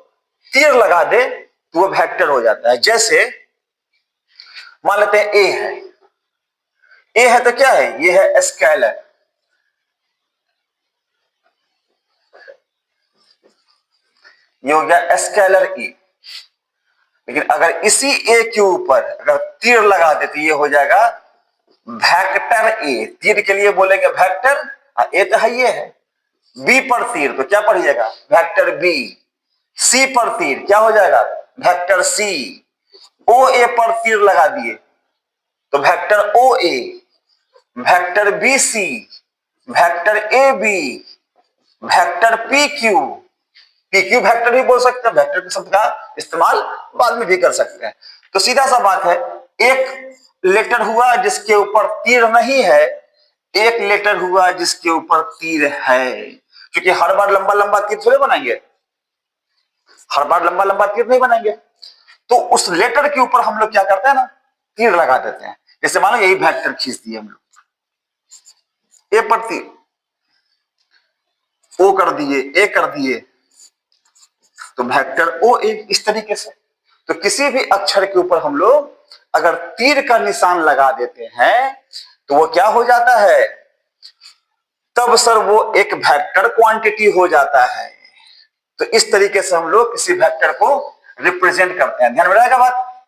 तीर लगा दे तो वो वेक्टर हो जाता है। जैसे मान लेते हैं ए है, ए है तो क्या है? ये है स्केलर। ये हो गया स्केलर ए। लेकिन अगर इसी ए के ऊपर अगर तीर लगा दे तो ये हो जाएगा वेक्टर ए। तीर के लिए बोलेंगे वेक्टर, ए तो है ये है। बी पर तीर तो क्या पढ़िएगा? Vector B. सी पर तीर क्या हो जाएगा? Vector C. ओ ए पर तीर लगा दिए तो vector O A, vector B C, vector A B, vector P Q. P Q vector भी बोल सकते हैं, वेक्टर के शब्द का इस्तेमाल बाद में भी कर सकते हैं। तो सीधा सा बात है, एक लेटर हुआ जिसके ऊपर तीर नहीं है, एक लेटर हुआ जिसके ऊपर तीर है। क्योंकि हर बार लंबा लंबा तीर थोड़े बनाएंगे, हर बार लंबा लंबा तीर नहीं बनाएंगे। तो उस लेटर के ऊपर हम लोग क्या करते हैं ना, तीर लगा देते हैं। जैसे मानो यही वेक्टर खींच दिए हम लोग, ए पर तीर, ओ कर दिए, ए कर दिए, तो वेक्टर ओ ए। इस तरीके से तो किसी भी अक्षर के ऊपर हम लोग अगर तीर का निशान लगा देते हैं तो वो क्या हो जाता है? तब सर वो एक वेक्टर क्वांटिटी हो जाता है। तो इस तरीके से हम लोग किसी वेक्टर को रिप्रेजेंट करते हैं। ध्यान में रहेगा बात?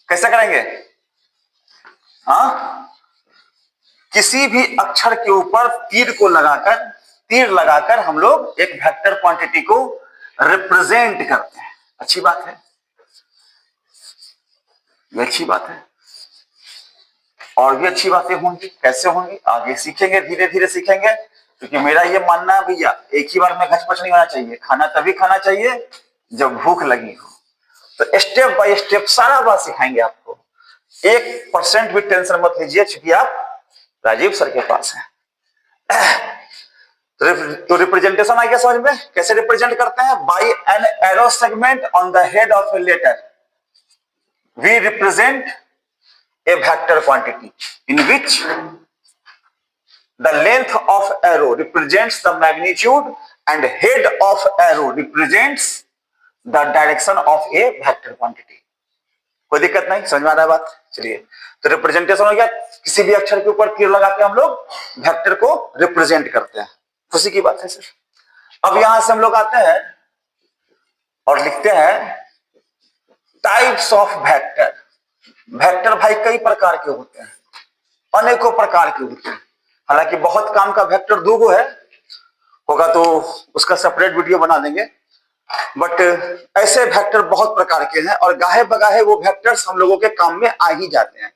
कैसे करेंगे? हाँ, किसी भी अक्षर के ऊपर तीर लगाकर हम लोग एक वेक्टर क्वांटिटी को रिप्रेजेंट करते हैं। अच्छी बात है, ये अच्छी बात है। और भी अच्छी बातें होंगी। कैसे होंगी आगे सीखेंगे, धीरे धीरे सीखेंगे। क्योंकि मेरा ये मानना है भैया, एक ही बार में घचपच नहीं होना चाहिए। खाना तभी खाना चाहिए जब भूख लगी हो। तो स्टेप बाय स्टेप सारा बात सिखाएंगे आपको। 1% भी टेंशन मत लीजिए, क्योंकि आप राजीव सर के पास हैं। तो रिप्रेजेंटेशन आ गया समझ में? कैसे रिप्रेजेंट करते हैं? By an arrow segment on the head of a letter we represent a vector quantity in which the length of arrow represents the magnitude and head of arrow represents the direction of a vector quantity। कोई दिक्कत नहीं, समझ में आ रहा है बात? चलिए, तो रिप्रेजेंटेशन हो गया, किसी भी अक्षर के ऊपर तीर लगा के हम लोग वेक्टर को रिप्रेजेंट करते हैं। खुशी की बात है सर। अब यहां से हम लोग आते हैं और लिखते हैं टाइप्स ऑफ वेक्टर। वेक्टर भाई कई प्रकार के होते हैं, अनेकों प्रकार के होते हैं। हालांकि बहुत काम का वेक्टर दो गो है, होगा तो उसका सेपरेट वीडियो बना देंगे। बट ऐसे वेक्टर बहुत प्रकार के हैं और गाहे बगाहे वो वेक्टर्स हम लोगों के काम में आ ही जाते हैं।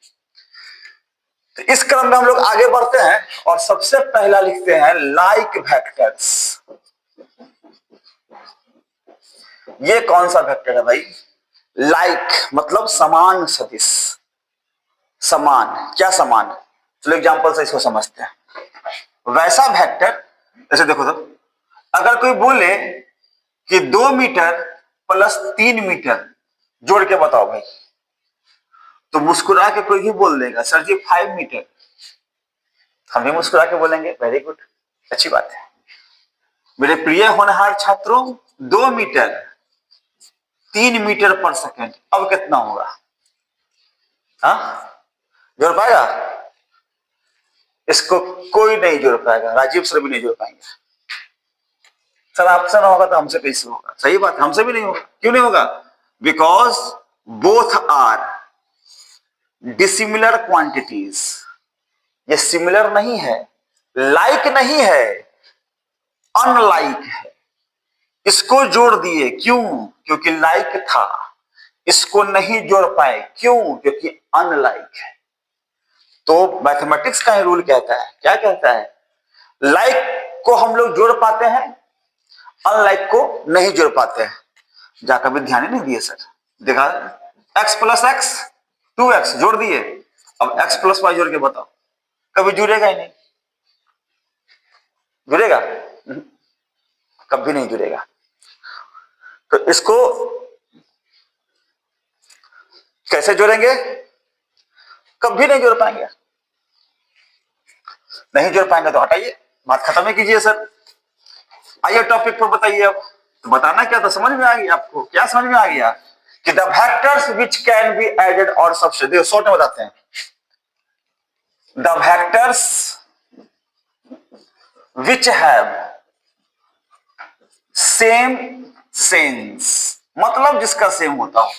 तो इस क्रम में हम लोग आगे बढ़ते हैं और सबसे पहला लिखते हैं लाइक वेक्टर्स। ये कौन सा वेक्टर है भाई? लाइक मतलब समान सदिश। समान, क्या समान? चलो एग्जांपल से इसको समझते हैं। वैसा वेक्टर, जैसे देखो तो अगर कोई बोले कि 2 मीटर प्लस 3 मीटर जोड़ के बताओ भाई, तो मुस्कुरा के कोई भी बोल देगा सर जी 5 मीटर। हम भी मुस्कुरा के बोलेंगे वेरी गुड, अच्छी बात है। मेरे प्रिय होनहार छात्रों, 2 मीटर 3 मीटर पर सेकेंड, अब कितना होगा? हाँ, जोड़ पाएगा? इसको कोई नहीं जोड़ पाएगा, राजीव सर भी नहीं जोड़ पाएंगे। सर आपसे ना होगा तो हमसे कैसे होगा? सही बात, हमसे भी नहीं होगा। क्यों नहीं होगा? Because both are dissimilar quantities. ये सिमिलर नहीं है, लाइक नहीं है, अनलाइक है। इसको जोड़ दिए, क्यों? क्योंकि लाइक था। इसको नहीं जोड़ पाए, क्यों? क्योंकि अनलाइक है। तो मैथमेटिक्स का ही रूल कहता है, क्या कहता है? लाइक को हम लोग जोड़ पाते हैं, अनलाइक को नहीं जोड़ पाते हैं। जा कभी ध्यान ही नहीं दिए सर। देखा x प्लस एक्स 2x जोड़ दिए, अब x प्लस वाई जोड़ के बताओ, कभी जुड़ेगा ही नहीं, जुड़ेगा? कभी नहीं जुड़ेगा। तो इसको कैसे जोड़ेंगे? कभी नहीं जोड़ पाएंगे। नहीं जोड़ पाएंगे तो हटाइए, बात खत्म ही कीजिए सर। आइए टॉपिक पर बताइए। अब तो बताना क्या था, समझ में आ गया आपको? क्या समझ में आ गया कि the vectors which can be added और सब्स्टिट्यूट, शॉर्ट में बताते हैं। The vectors which have same sense, मतलब जिसका सेम होता हो,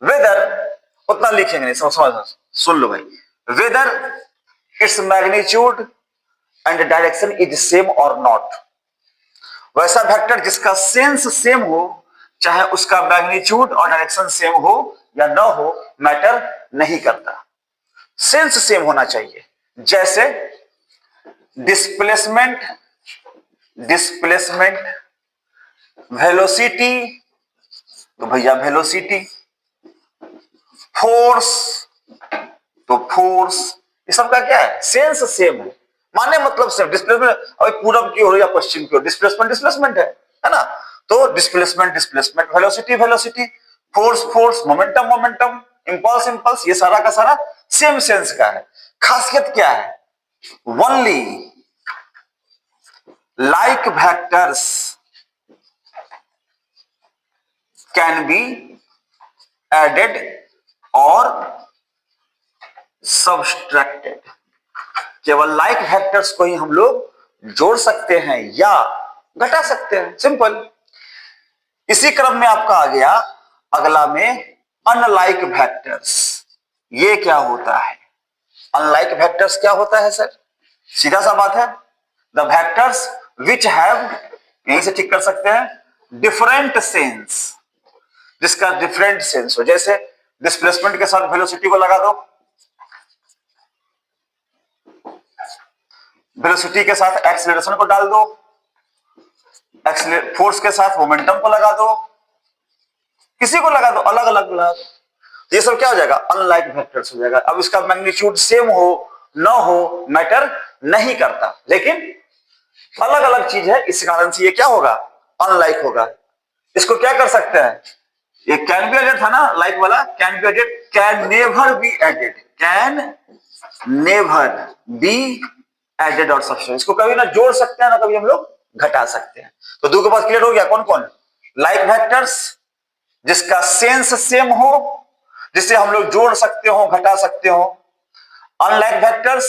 वेदर, उतना लिखेंगे नहीं, समझ सुन लो भाई, whether its magnitude and direction is same और नॉट। वैसा वेक्टर जिसका सेंस सेम हो, चाहे उसका मैग्नीट्यूड और डायरेक्शन सेम हो या ना हो, मैटर नहीं करता, सेंस सेम होना चाहिए। जैसे डिस्प्लेसमेंट, डिस्प्लेसमेंट, वेलोसिटी, तो भैया वेलोसिटी, फोर्स, तो फोर्स, ये सब का क्या है? सेंस सेम है, माने मतलब सेम। डिस्प्लेसमेंट अभी पूरब की ओर या पश्चिम की ओर, डिस्प्लेसमेंट डिस्प्लेसमेंट है ना? तो displacement displacement, velocity velocity, force force, momentum momentum, impulse impulse, ये सारा का सारा सेम सेंस का है। खासियत क्या है? Only like vectors can be added और सबट्रैक्टेड। केवल लाइक वेक्टर्स को ही हम लोग जोड़ सकते हैं या घटा सकते हैं, सिंपल। इसी क्रम में आपका आ गया अगला में अनलाइक वेक्टर्स। ये क्या होता है? अनलाइक वेक्टर्स क्या होता है सर? सीधा सा बात है, द वेक्टर्स विच हैव, यहीं से ठीक कर सकते हैं, डिफरेंट सेंस, जिसका डिफरेंट सेंस हो। जैसे डिस्प्लेसमेंट के साथ वेलोसिटी को लगा दो, वेलोसिटी के साथ एक्सीलरेशन को डाल दो, फोर्स के साथ मोमेंटम को लगा दो, किसी को लगा दो, अलग अलग लगा दो, ये सब क्या हो जाएगा? अनलाइक वेक्टर्स हो जाएगा। अब इसका मैग्नीट्यूड सेम हो ना हो मैटर नहीं करता, लेकिन अलग अलग चीज है, इस कारण से ये क्या होगा? अनलाइक होगा। इसको क्या कर सकते हैं? ये कैन बी एडेड था ना, लाइक वाला, can be added, can never be added, can never be added और सब्स्टिट्यूट। इसको कभी ना जोड़ सकते हैं ना कभी हम लोग घटा सकते हैं। तो दो के पास क्लियर हो गया, कौन कौन? लाइक वेक्टर्स जिसका सेंस सेम हो, जिसे हम लोग जोड़ सकते हो घटा सकते हो। अनलाइक वेक्टर्स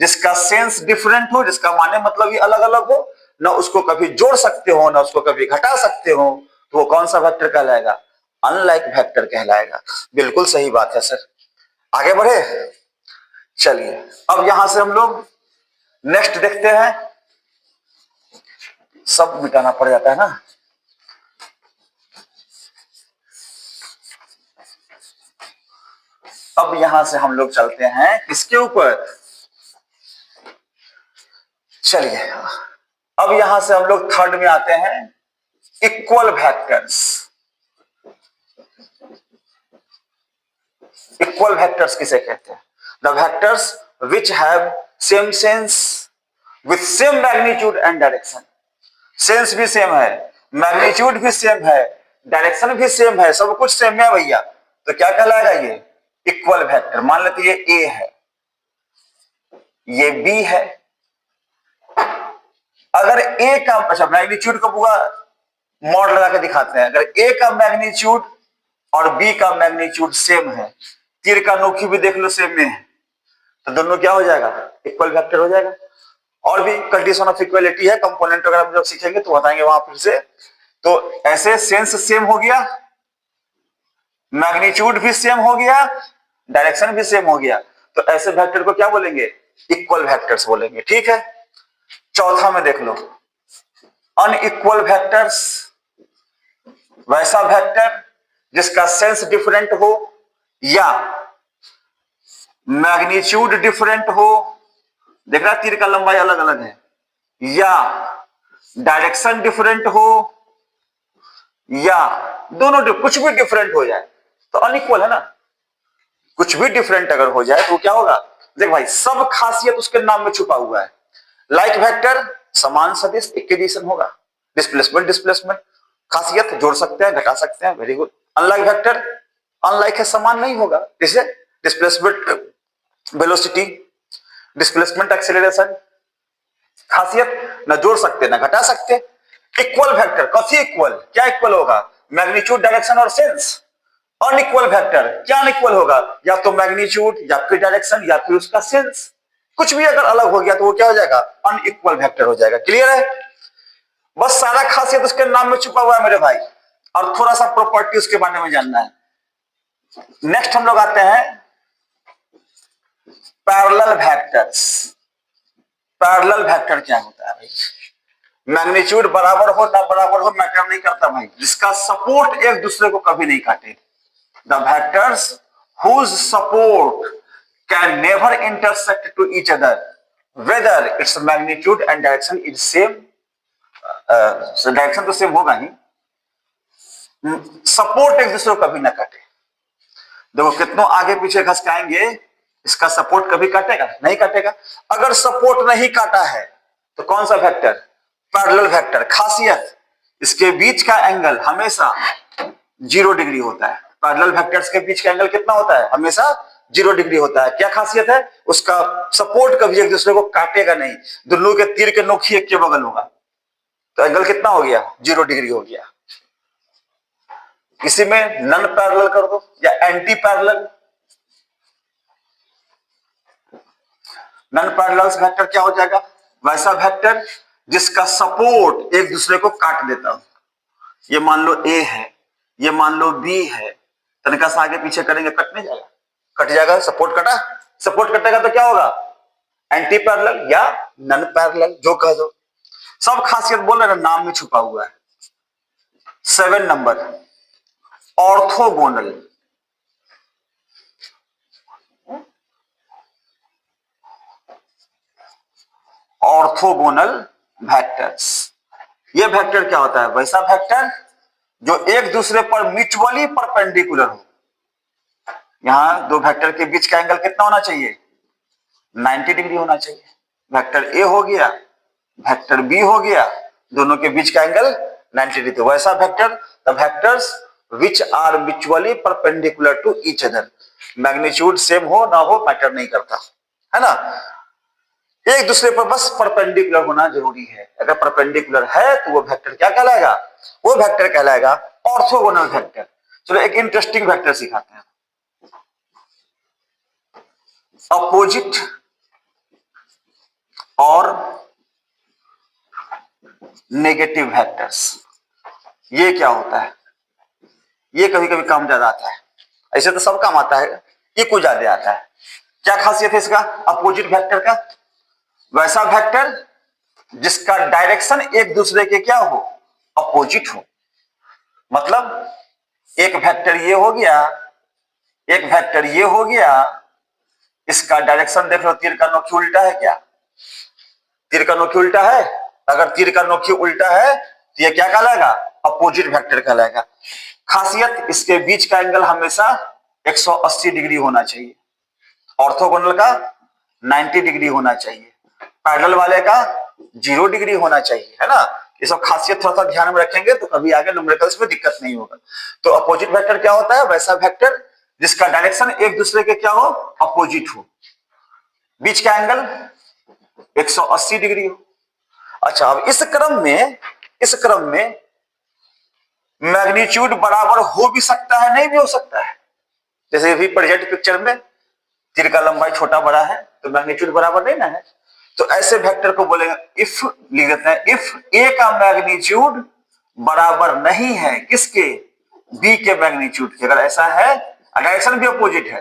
जिसका सेंस डिफरेंट हो, जिसका माने मतलब ही अलग अलग हो, ना उसको कभी जोड़ सकते हो ना उसको कभी घटा सकते हो, तो वो कौन सा वेक्टर कहलाएगा? अनलाइक वेक्टर कहलाएगा। बिल्कुल सही बात है सर। आगे बढ़े, चलिए अब यहां से हम लोग नेक्स्ट देखते हैं। सब मिटाना पड़ जाता है ना। अब यहां से हम लोग चलते हैं किसके ऊपर? चलिए अब यहां से हम लोग थर्ड में आते हैं, इक्वल वेक्टर्स। इक्वल वेक्टर्स किसे कहते हैं? The vectors which have same sense with same magnitude and direction. Sense भी सेम है, मैग्नीट्यूड भी सेम है, डायरेक्शन भी सेम है, सब कुछ सेम है भैया, तो क्या कहलाएगा ये? Equal vector. मान लेते ये ए है, ये बी है। अगर ए का, अच्छा मैग्नीट्यूड का पूरा मॉड लगा के दिखाते हैं। अगर ए का मैग्नीट्यूड और बी का मैग्नीट्यूड सेम है, तीर का नोकी भी देख लो सेम में है, तो दोनों क्या हो जाएगा? इक्वल वेक्टर हो जाएगा। और भी कंडीशन ऑफ इक्वलिटी है, कंपोनेंट वगैरह जब सीखेंगे तो बताएंगे वहां फिर से। तो ऐसे सेंस सेम हो गया, मैग्नीट्यूड भी सेम हो गया, डायरेक्शन भी सेम हो गया, तो ऐसे वेक्टर को क्या बोलेंगे? इक्वल वेक्टर्स बोलेंगे। ठीक है, चौथा में देख लो, अनइक्वल वेक्टर्स, वैसा वेक्टर जिसका सेंस डिफरेंट हो या मैग्नीट्यूड डिफरेंट हो, देख रहा तीर का लंबाई अलग अलग है, या डायरेक्शन डिफरेंट हो, या दोनों कुछ भी डिफरेंट हो जाए तो अनइक्वल है ना। कुछ भी डिफरेंट अगर हो जाए तो क्या होगा, देख भाई सब खासियत उसके नाम में छुपा हुआ है। लाइक वेक्टर समान सदिश इक्विडिशन होगा, डिस्प्लेसमेंट डिस्प्लेसमेंट खासियत जोड़ सकते हैं घटा सकते हैं, very good. Unlike vector unlike है समान नहीं होगा, जैसे डिस्प्लेसमेंट वेलोसिटी डिस्प्लेसमेंट एक्सेलरेशन खासियत न जोड़ सकते न घटा सकते। इक्वल वेक्टर कथी इक्वल, क्या इक्वल होगा, मैग्नीट्यूड डायरेक्शन और सेंस। अनइक्वल वेक्टर क्या अनइक्वल होगा, या तो मैग्नीट्यूड या फिर डायरेक्शन या फिर उसका सेंस, कुछ भी अगर अलग हो गया तो वो क्या हो जाएगा, अनइक्वल वेक्टर हो जाएगा। क्लियर है, बस सारा खासियत उसके नाम में छुपा हुआ है मेरे भाई, और थोड़ा सा प्रॉपर्टी उसके बारे में जानना है। नेक्स्ट हम लोग आते हैं पैरेलल वेक्टर्स। पैरेलल वेक्टर क्या होता है भाई, मैग्नीट्यूड बराबर हो ना बराबर हो मैटर नहीं करता भाई, जिसका सपोर्ट एक दूसरे को कभी नहीं काटे। The vectors whose support can never intersect to each other whether its magnitude and direction is same, direction तो सेम होगा ही, सपोर्ट एक दूसरे को कभी ना काटे। देखो कितनों आगे पीछे घसकाएंगे, इसका सपोर्ट कभी काटेगा नहीं काटेगा। अगर सपोर्ट नहीं काटा है तो कौन सा वेक्टर, पैरेलल वेक्टर। खासियत इसके बीच का एंगल हमेशा 0 डिग्री होता है। पैरेलल वेक्टर्स के बीच का एंगल कितना होता है, हमेशा 0 डिग्री होता है। क्या खासियत है, उसका सपोर्ट कभी एक दूसरे को काटेगा नहीं, दोनों के तीर के नोक एक के बगल होगा, तो एंगल कितना हो गया, 0 डिग्री हो गया। किसी में नन पैरेलल कर दो या anti parallel. Non parallel vector क्या हो जाएगा, वैसा वेक्टर जिसका सपोर्ट एक दूसरे को काट देता हो। ये मान लो ए है, ये मान लो बी है, तनिका से आगे पीछे करेंगे कट नहीं जाएगा, कट जाएगा, सपोर्ट कटा, सपोर्ट कटेगा तो क्या होगा, एंटी पैरेलल या नन पैरेलल जो कह दो। सब खासियत बोल रहे नाम में छुपा हुआ है। 7 नंबर ऑर्थोगोनल। ऑर्थोगोनल वेक्टर्स, ये वेक्टर क्या होता है, वैसा वेक्टर जो एक दूसरे पर म्यूचुअली परपेंडिकुलर हो। यहां दो वेक्टर के बीच का एंगल कितना होना चाहिए, 90 डिग्री होना चाहिए। वेक्टर ए हो गया, वेक्टर बी हो गया, दोनों के बीच का एंगल 90 डिग्री। वैसा vector, the vectors which are mutually perpendicular to each other. Magnitude same हो ना हो मैटर नहीं करता, है ना, एक दूसरे पर बस परपेंडिकुलर होना जरूरी है। अगर परपेंडिकुलर है तो वो वेक्टर क्या कहलाएगा, वो वेक्टर कहलाएगा ऑर्थोगोनल वेक्टर। चलो एक इंटरेस्टिंग वेक्टर सिखाते हैं, अपोजिट और नेगेटिव वेक्टर्स। ये क्या होता है, ये कभी कभी काम ज्यादा आता है, ऐसे तो सब काम आता है, ये कुछ ज्यादा आता है। क्या खासियत है इसका, अपोजिट वेक्टर का, वैसा वेक्टर जिसका डायरेक्शन एक दूसरे के क्या हो, अपोजिट हो। मतलब एक वेक्टर ये हो गया, एक वेक्टर ये हो गया, इसका डायरेक्शन देख लो, तीर का नोकी उल्टा है क्या, तीर का नोकी उल्टा है, अगर तीर का नोकी उल्टा है तो ये क्या कहलाएगा, अपोजिट वेक्टर कहलाएगा। खासियत इसके बीच का एंगल हमेशा 180 डिग्री होना चाहिए, ऑर्थोगोनल का 90 डिग्री होना चाहिए, पैरेलल वाले का 0 डिग्री होना चाहिए, है ना। ये सब खासियत थोड़ा सा ध्यान में रखेंगे तो कभी आगे न्यूमेरिकल्स में दिक्कत नहीं होगा। तो अपोजिट वेक्टर क्या होता है, वैसा वेक्टर जिसका डायरेक्शन एक दूसरे के क्या हो, अपोजिट हो, बीच का एंगल 180 डिग्री हो। अच्छा, अब इस क्रम में मैग्नीट्यूड बराबर हो भी सकता है, नहीं भी हो सकता है। जैसे अभी प्रेजेंट पिक्चर में तीर का लंबाई छोटा बड़ा है तो मैग्नीट्यूड बराबर नहीं ना है, तो ऐसे वेक्टर को बोलेंगे इफ, लिख देते हैं इफ ए का मैग्नीट्यूड बराबर नहीं है किसके, बी के मैग्नीट्यूड के। अगर ऐसा है, डायरेक्शन भी अपोजिट है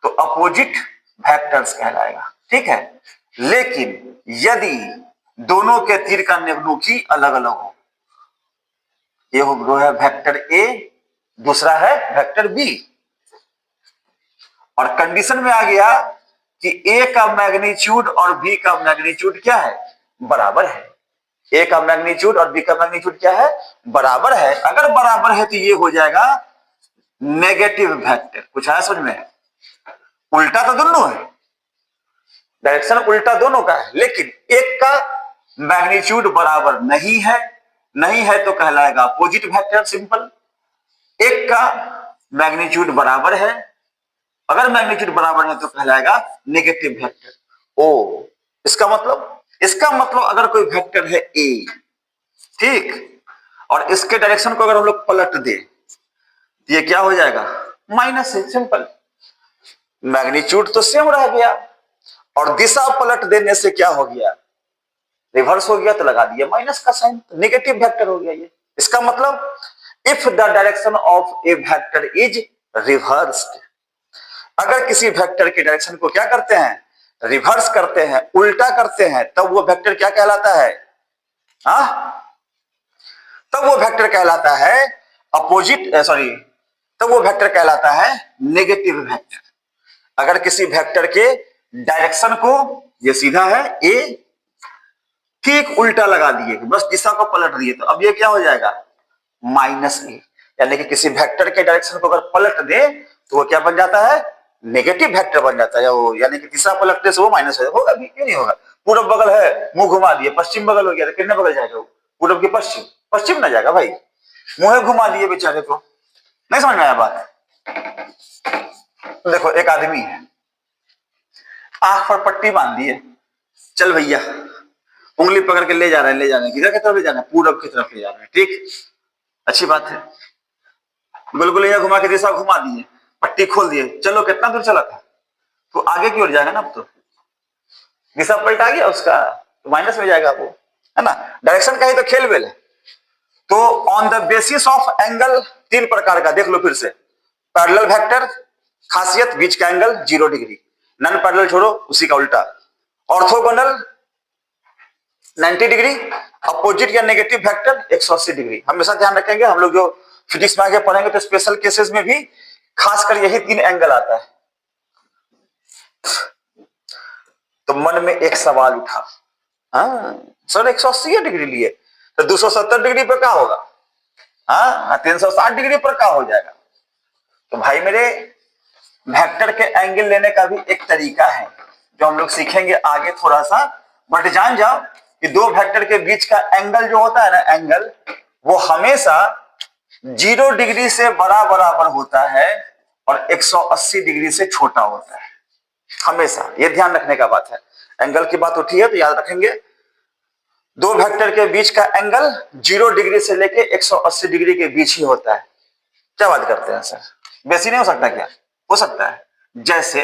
तो अपोजिट वेक्टर्स कहलाएगा, ठीक है। लेकिन यदि दोनों के तीर का नोकी अलग अलग हो, ये हो है वेक्टर ए, दूसरा है वेक्टर बी, और कंडीशन में आ गया कि ए का मैग्नीट्यूड और बी का मैग्नीट्यूड क्या है, बराबर है, ए का मैग्नीट्यूड और बी का मैग्नीट्यूड क्या है, बराबर है। अगर बराबर है तो ये हो जाएगा नेगेटिव वेक्टर। कुछ आया समझ में? उल्टा तो दोनों है, डायरेक्शन उल्टा दोनों का है, लेकिन एक का मैग्नीट्यूड बराबर नहीं है, नहीं है तो कहलाएगा अपोजिट वेक्टर, सिंपल। एक का मैग्नीट्यूड बराबर है, अगर मैग्नीट्यूड बराबर है तो कहलाएगा नेगेटिव वेक्टर। ओ, इसका मतलब अगर कोई वेक्टर है ए, ठीक, और इसके डायरेक्शन को अगर हम लोग पलट दे, ये क्या हो जाएगा, माइनस है, सिंपल। मैग्नीट्यूड तो सेम रह गया और दिशा पलट देने से क्या हो गया, रिवर्स हो गया, तो लगा दिया माइनस का साइन, नेगेटिव वेक्टर हो गया ये। इसका मतलब if the direction of A vector is reversed, अगर किसी वेक्टर के डायरेक्शन को क्या करते हैं, रिवर्स करते हैं, उल्टा करते हैं, तब वो वेक्टर क्या कहलाता है, तब वो वेक्टर कहलाता है अपोजिट, सॉरी, तब वो वेक्टर कहलाता है नेगेटिव वेक्टर। अगर किसी वेक्टर के डायरेक्शन को, ये सीधा है ए, ठीक उल्टा लगा दिए, बस दिशा को पलट दिए, तो अब ये क्या हो जाएगा, माइनस ए। यानी कि किसी वेक्टर के डायरेक्शन को अगर पलट दे तो वो क्या बन जाता है, नेगेटिव वेक्टर बन जाता है वो, यानी कि दिशा पलटने से वो माइनस होगा भी, क्यों नहीं होगा। पूरब बगल है, मुंह घुमा दिए, पश्चिम बगल हो गया, तो कितने बगल जाएगा वो, पूरब की पश्चिम, पश्चिम ना जाएगा भाई, मुंह घुमा दिए बेचारे को। नहीं समझ में आया बात? देखो एक आदमी है, आंख पर पट्टी बांध दी है, चल भैया, उंगली पकड़ के ले जा रहे हैं, ले जा रहे हैं, किधर की तरफ ले जा रहे हैं, पूरब की तरफ ले जा रहे हैं, ठीक, अच्छी बात है। बिल्कुल यहाँ घुमा के दिशा घुमा दिए, पट्टी खोल दिए, चलो कितना दूर चला था, तो आगे की ओर जाएगा ना, अब तो दिशा पलटा गया उसका, तो माइनस में जाएगा वो, है ना। डायरेक्शन का ही तो खेल बेल है। तो on the basis of angle, तीन प्रकार का देख लो फिर से। पैरेलल वेक्टर, खासियत बीच का एंगल 0 डिग्री, नॉन पैरेलल छोड़ो उसी का उल्टा, ऑर्थोगोनल 90 डिग्री, अपोजिट या नेगेटिव वेक्टर 180 डिग्री। हमेशा ध्यान रखेंगे, हम लोग जो फिजिक्स में आगे पढ़ेंगे तो स्पेशल केसेस में भी खासकर यही 3 एंगल आता है। तो मन में एक सवाल उठा, सर 180 डिग्री लिए तो 270 डिग्री पर क्या होगा, 360 डिग्री पर क्या हो जाएगा। तो भाई मेरे, वेक्टर के एंगल लेने का भी एक तरीका है जो हम लोग सीखेंगे आगे थोड़ा सा, बट जान जाओ कि दो वेक्टर के बीच का एंगल जो होता है ना, एंगल, वो हमेशा 0 डिग्री से बराबर होता है और 180 डिग्री से छोटा होता है, हमेशा। ये ध्यान रखने का बात है। एंगल की बात उठी है तो याद रखेंगे, दो वेक्टर के बीच का एंगल 0 डिग्री से लेके 180 डिग्री के बीच ही होता है। क्या बात करते हैं सर, बेसी नहीं हो सकता क्या? हो सकता है। जैसे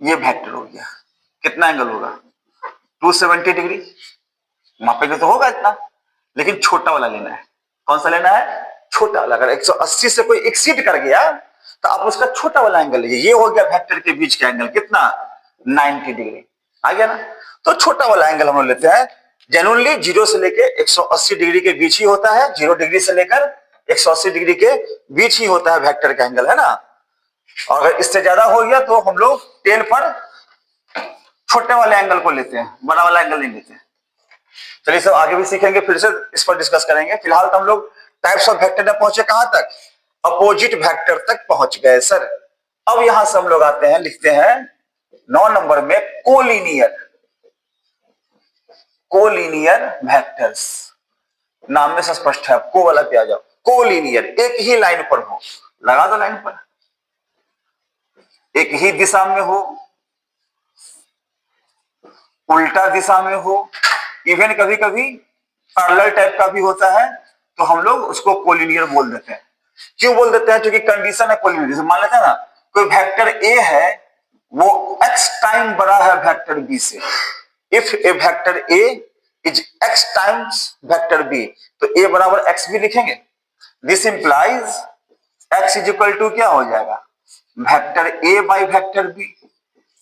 ये वेक्टर हो गया, कितना एंगल होगा, 270 डिग्री, मापेंगे तो होगा इतना, लेकिन छोटा वाला लेना है। कौन सा लेना है? छोटा वाला। अगर 180 से कोई एक्सीड कर गया तो आप उसका छोटा वाला एंगल लीजिए। ये हो गया वेक्टर के बीच का एंगल, कितना, 90 डिग्री, आ गया ना। तो छोटा वाला एंगल हम लोग लेते हैं, जेन्युइनली 0 से लेके 180 डिग्री के बीच ही होता है, 0 डिग्री से लेकर 180 डिग्री के बीच ही होता है वेक्टर का एंगल, है ना। और अगर इससे ज्यादा हो गया तो हम लोग टेल पर छोटे वाले एंगल को लेते हैं, बड़ा वाला एंगल नहीं लेते हैं। चलिए सब आगे भी सीखेंगे, फिर से इस पर डिस्कस करेंगे। फिलहाल तो हम लोग टाइप्स ऑफ वेक्टर में पहुंचे, कहां तक, अपोजिट वेक्टर तक पहुंच गए सर। अब यहां से हम लोग आते हैं, लिखते हैं 9 नंबर में कोलिनियर, कोलिनियर वेक्टर्स। नाम में से स्पष्ट है, को वाला पे आ जाओ। कोलिनियर, एक ही लाइन पर हो, लगा दो लाइन पर, एक ही दिशा में हो, उल्टा दिशा में हो, इवन कभी कभी पैरेलल टाइप का भी होता है, तो हम लोग उसको कोलिनियर बोल देते हैं। क्यों बोल देते हैं? क्योंकि कंडीशन है कोलिनियर। मान लेते हैं ना, कोई वेक्टर ए है, वो x टाइम बड़ा है वेक्टर बी से। If a vector A is x times vector B, तो a बराबर x भी लिखेंगे। This implies x is equal to क्या हो जाएगा, vector A by vector B.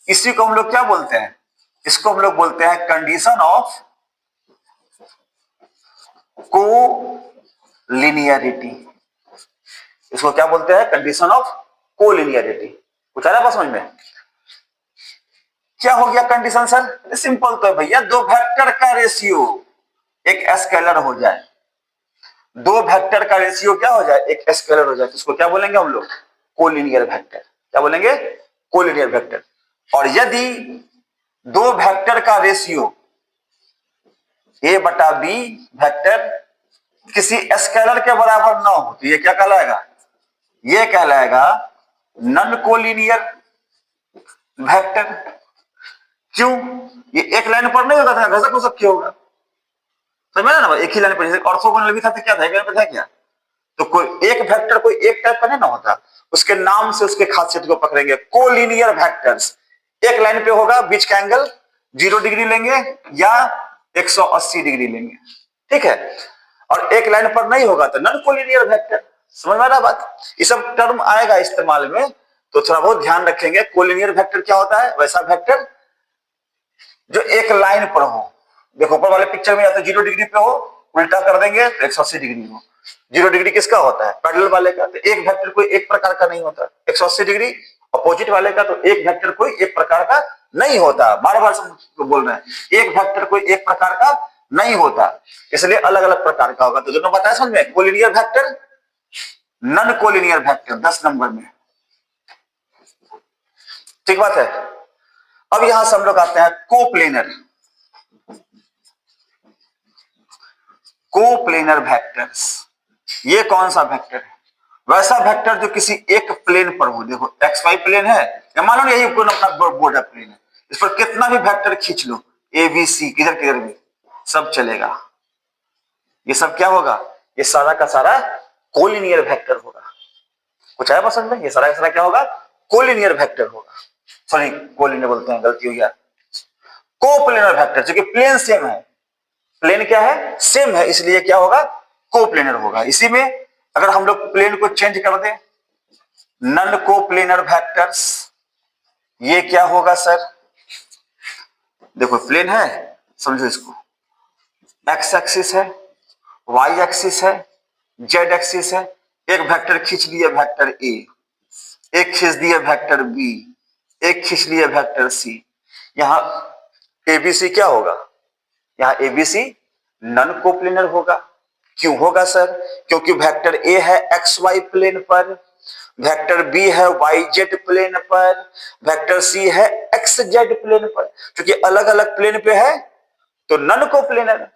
इसी को हम लोग क्या बोलते हैं? इसको हम लोग बोलते हैं कंडीशन ऑफ कोलिनियरिटी। इसको क्या बोलते हैं? Condition of collinearity. कुछ आ रहा है समझ में? क्या हो गया कंडीशन सर? सिंपल तो है भैया, दो वेक्टर का रेशियो एक स्केलर हो जाए, दो वेक्टर का रेशियो क्या हो जाए? एक स्केलर हो जाए, तो उसको क्या बोलेंगे हम लोग? Collinear vector. क्या बोलेंगे? Collinear vector. और यदि दो वेक्टर का रेशियो ए बटा बी वेक्टर किसी स्केलर के बराबर ना हो, तो ये क्या कहलाएगा? ये कहलाएगा नॉन कोलिनियर वेक्टर। क्यों? ये एक लाइन पर नहीं होगा था, घसक घुसक क्यों होगा? समझ में ना? एक ही लाइन पर, जैसे ऑर्थोगोनल भी था तो क्या था? एक लाइन पर था क्या? तो कोई एक वेक्टर कोई एक टाइप का नहीं ना होता, उसके नाम से उसके खासियत को पकड़ेंगे। कोलिनियर वेक्टर्स एक लाइन पे होगा, बीच का एंगल 0 डिग्री लेंगे या 180 डिग्री लेंगे, ठीक है? और एक लाइन पर नहीं होगा तो नॉन कोलिनियर वेक्टर। समझ में आ रहा बात? ये सब टर्म आएगा इस्तेमाल में, तो थोड़ा बहुत ध्यान रखेंगे। कोलिनियर वेक्टर क्या होता है? वैसा वेक्टर जो एक लाइन पर हो। देखो ऊपर वाले पिक्चर में या तो 0 डिग्री पे हो, उल्टा कर देंगे तो 180 डिग्री हो। 0 डिग्री किसका होता है? पैरेलल वाले का। तो एक वेक्टर कोई एक प्रकार का नहीं होता। 180 डिग्री अपोजिट वाले का, तो एक वेक्टर कोई एक प्रकार का नहीं होता। बार बार बोल रहे हैं, एक वेक्टर कोई एक प्रकार का नहीं होता, इसलिए अलग अलग प्रकार का होगा। तो दोनों बताया समझ में? Collinear vector, non collinear vector 10 number में। ठीक बात है। अब यहां से हम लोग आते हैं कोप्लेनर। कोप्लेनर वेक्टर्स, ये कौन सा वेक्टर है? वैसा वेक्टर जो किसी एक प्लेन पर हो। देखो एक्स वाई प्लेन है, या मान लो यही कोई अपना बोर्ड प्लेन है, इस पर कितना भी वेक्टर खींच लो, ए बी सी किधर किधर भी सब चलेगा। ये सब क्या होगा? ये सारा का सारा कोलिनियर वेक्टर होगा। कुछ आया पसंद में? ये सारा का सारा क्या होगा? कोलिनियर वेक्टर होगा। सॉरी, कोलिनियर बोलते हैं, गलती हो गया। कोप्लेनर वेक्टर, जो कि प्लेन सेम है, प्लेन क्या है? सेम है, इसलिए क्या होगा? कोप्लेनर होगा। इसी में अगर हम लोग प्लेन को चेंज कर दें, नॉन कोप्लेनर वेक्टर्स, ये क्या होगा सर? देखो प्लेन है, समझो इसको, एक्स एक्सिस है, वाई एक्सिस है, जेड एक्सिस है। एक वेक्टर खींच लिए वेक्टर ए, एक खींच दिए वेक्टर बी, एक खींच लिए वेक्टर सी। यहां एबीसी क्या होगा? यहां एबीसी नॉन कोप्लेनर होगा। क्यों होगा सर? क्योंकि वेक्टर ए है एक्स वाई प्लेन पर, वेक्टर बी है वाई जेड प्लेन पर, वेक्टर सी है एक्स जेड प्लेन पर। क्योंकि अलग अलग प्लेन पे है तो नॉन कोप्लेनर,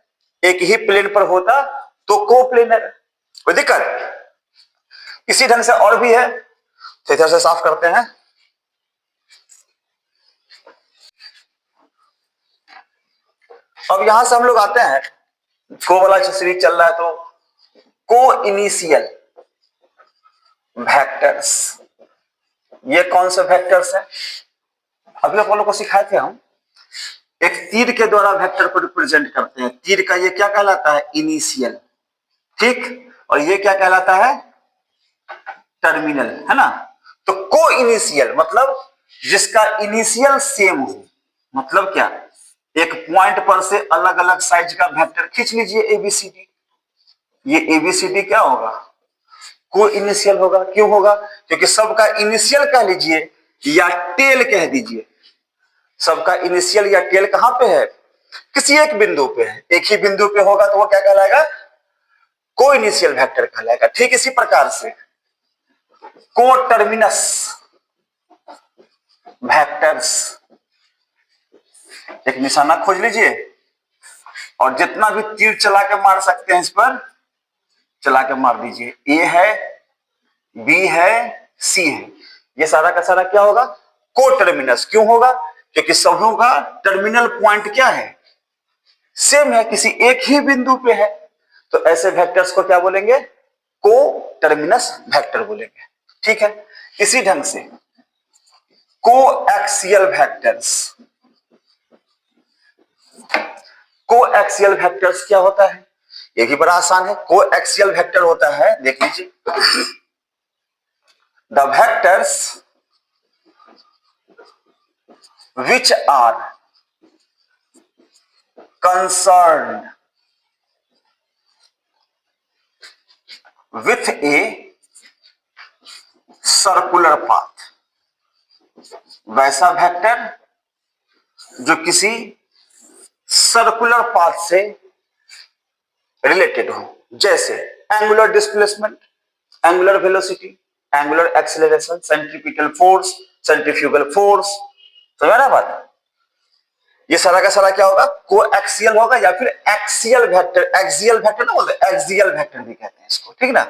एक ही प्लेन पर होता तो कोप्लेनर। कोई दिक्कत? इसी ढंग से और भी है, तो इधर से साफ करते हैं। अब यहां से हम लोग आते हैं, को वाला सीरीज चल रहा है, तो को इनिशियल वेक्टर्स, ये कौन से वेक्टर्स हैं? अभी आप लोगों को सिखाए थे हम, एक तीर के द्वारा वेक्टर को रिप्रेजेंट करते हैं। तीर का ये क्या कहलाता है? इनिशियल, ठीक। और ये क्या कहलाता है? टर्मिनल, है ना? तो को इनिशियल मतलब जिसका इनिशियल सेम हो। मतलब क्या? एक पॉइंट पर से अलग अलग साइज का वेक्टर खींच लीजिए एबीसीडी, ये एबीसीडी क्या होगा? को इनिशियल होगा। क्यों होगा? क्योंकि सबका इनिशियल कह लीजिए या टेल कह दीजिए, सबका इनिशियल या टेल कहां पे है? किसी एक बिंदु पे है। एक ही बिंदु पे होगा तो वो क्या कहलाएगा? को इनिशियल वेक्टर कहलाएगा। ठीक इसी प्रकार से को टर्मिनस वेक्टर्स, एक निशाना खोज लीजिए और जितना भी तीर चला के मार सकते हैं इस पर चला के मार दीजिए। ए है, बी है, सी है, ये सारा का सारा क्या होगा? को टर्मिनस। क्यों होगा? क्योंकि सबों का टर्मिनल पॉइंट क्या है? सेम है, किसी एक ही बिंदु पे है। तो ऐसे वेक्टर्स को क्या बोलेंगे? को टर्मिनस वेक्टर बोलेंगे। ठीक है। इसी ढंग से को एक्सियल वेक्टर्स, को एक्सियल वेक्टर्स क्या होता है? ये भी बड़ा आसान है। को एक्सियल वेक्टर होता है, देख लीजिए, the vectors which are concerned with a circular path, वैसा वेक्टर जो किसी सर्कुलर पाथ से रिलेटेड हो, जैसे angular displacement, angular velocity, angular acceleration, centripetal force, centrifugal force. समझ ना बात? ये सारा का सारा क्या होगा, कोएक्सियल होगा या फिर एक्सियल वेक्टर, एक्सियल वेक्टर ना बोलते, एक्सियल वेक्टर भी कहते हैं इसको, ठीक ना।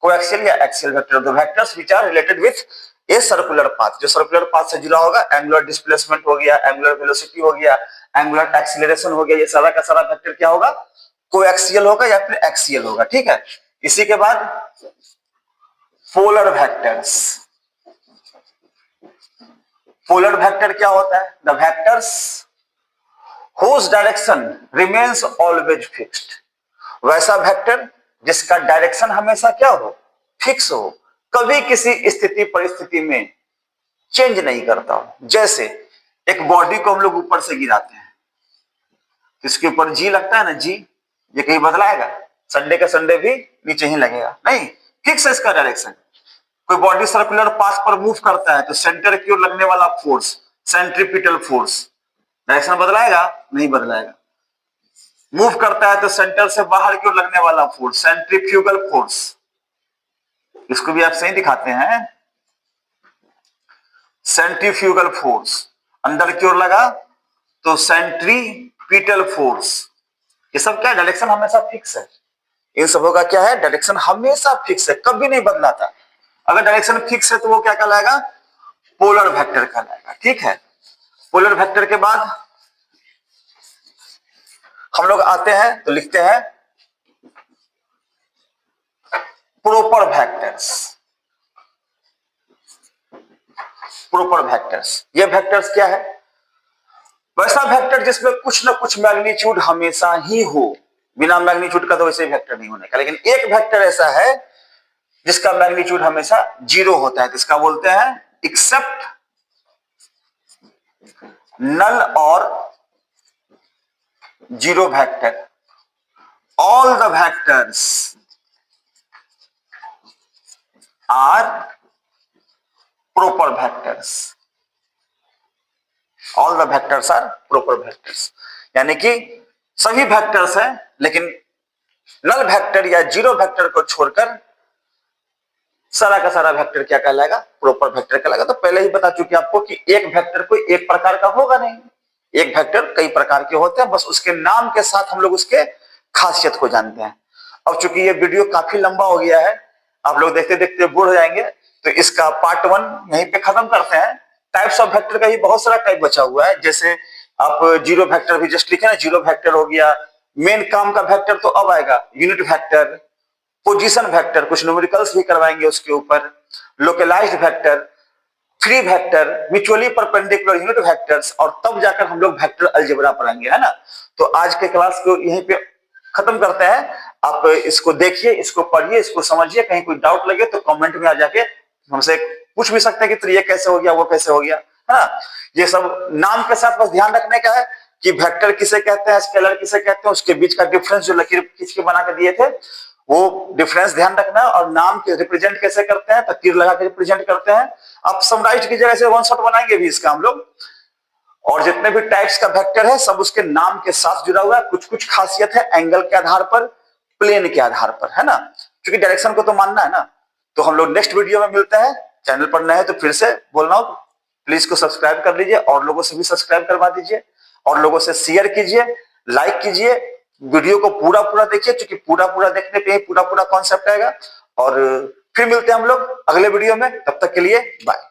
कोएक्सियल या axial vector, the vectors which are related with a circular path, जो सर्कुलर पाथ से जुड़ा होगा। एंगुलर डिस्प्लेसमेंट हो गया, एंगुलर वेलोसिटी हो गया, एंगुलर एक्सीलरेशन हो गया, ये सारा का सारा वेक्टर क्या होगा, कोएक्सियल होगा या फिर एक्सियल होगा, ठीक है। इसी के बाद पोलर वेक्टर्स। पोलर वेक्टर क्या होता है, the vectors whose direction remains always fixed, वैसा वेक्टर जिसका डायरेक्शन हमेशा क्या हो, फिक्स हो, कभी किसी स्थिति परिस्थिति में चेंज नहीं करता हो। जैसे एक बॉडी को हम लोग ऊपर से गिराते हैं, इसके ऊपर जी लगता है ना, जी, ये कहीं बदलाएगा, संडे का संडे भी नीचे ही लगेगा, नहीं, फिक्स है इसका डायरेक्शन। कोई बॉडी सर्कुलर पाथ पर मूव करता है तो सेंटर की ओर लगने वाला फोर्स, सेंट्रीपिटल फोर्स, डायरेक्शन बदलाएगा, नहीं बदलाएगा। मूव करता है तो सेंटर से बाहर की ओर लगने वाला फोर्स, सेंट्रीफ्यूगल फोर्स, इसको भी आप सही दिखाते हैं, सेंट्रीफ्यूगल फोर्स। अंदर की ओर लगा तो सेंट्रीपिटल फोर्स। ये सब क्या, डायरेक्शन हमेशा फिक्स है। इन सबों का क्या है, डायरेक्शन हमेशा फिक्स है, कभी नहीं बदलाता। अगर डायरेक्शन फिक्स है तो वो क्या कहलाएगा, पोलर वेक्टर कहलाएगा, ठीक है। पोलर वेक्टर के बाद हम लोग आते हैं तो लिखते हैं प्रोपर वेक्टर्स। प्रोपर वेक्टर्स, ये वेक्टर्स क्या है, वैसा वेक्टर जिसमें कुछ ना कुछ मैग्नीट्यूड हमेशा ही हो। बिना मैग्नीट्यूड का तो वैसे वेक्टर नहीं होने का, लेकिन एक वेक्टर ऐसा है जिसका मैग्नीट्यूड हमेशा 0 होता है, जिसका बोलते हैं एक्सेप्ट नल और zero vector, all the vectors are proper vectors, all the vectors are proper vectors, यानी कि सभी वेक्टर्स हैं, लेकिन नल वेक्टर या जीरो वेक्टर को छोड़कर सारा का सारा वेक्टर क्या कहलाएगा, प्रॉपर वेक्टर कहलाएगा। तो पहले ही बता चुके आपको कि एक वेक्टर कोई एक प्रकार का होगा नहीं, एक वेक्टर कई प्रकार के होते हैं, बस उसके नाम के साथ हम लोग उसके खासियत को जानते हैं। अब चूंकि ये वीडियो काफी लंबा हो गया है, आप लोग देखते देखते बोर हो जाएंगे, तो इसका पार्ट 1 यहीं पे खत्म करते हैं। टाइप्स ऑफ वेक्टर का ही बहुत सारा टाइप बचा हुआ है, जैसे आप जीरो वेक्टर भी जस्ट लिखे ना, जीरो वेक्टर हो गया। मेन काम का वेक्टर तो अब आएगा, यूनिट वेक्टर, पोजीशन वेक्टर, कुछ न्यूमेरिकल्स भी करवाएंगे उसके ऊपर, localised vector, free vector, mutually perpendicular unit vectors, और तब जाकर हम लोग वेक्टर अलजेब्रा पढ़ेंगे, है ना। तो आज के क्लास को यहीं पे खत्म करते हैं। आप इसको देखिए, इसको पढ़िए, इसको समझिए, कहीं कोई डाउट लगे तो कमेंट में आ जाके हमसे पूछ भी सकते हैं कि तो ये कैसे हो गया, वो कैसे हो गया, है ना। ये सब नाम के साथ बस ध्यान रखने का है कि वेक्टर किसे कहते हैं, स्केलर किसे कहते हैं, उसके बीच का डिफरेंस जो लकीर खींच के बना के दिए थे वो डिफरेंस ध्यान रखना है। और नाम के रिप्रेजेंट कैसे करते हैं, तो तीर लगा के रिप्रेजेंट करते हैं। आप समराइज की जगह से वन शॉट बनाएंगे भी इसका हम लोग। और जितने भी टाइप्स का वेक्टर है सब उसके नाम के साथ जुड़ा हुआ है। कुछ कुछ खासियत है एंगल के आधार पर, प्लेन के आधार पर, है ना, क्योंकि डायरेक्शन को तो मानना है ना। तो हम लोग नेक्स्ट वीडियो में मिलते हैं। चैनल पर नए हैं तो फिर से बोल रहा हूं, प्लीज को सब्सक्राइब कर लीजिए, और लोगों से भी सब्सक्राइब करवा दीजिए, और लोगों से शेयर कीजिए, लाइक कीजिए, वीडियो को पूरा पूरा देखिए, क्योंकि पूरा पूरा देखने पे ही पूरा पूरा कॉन्सेप्ट आएगा। और फिर मिलते हैं हम लोग अगले वीडियो में, तब तक के लिए बाय।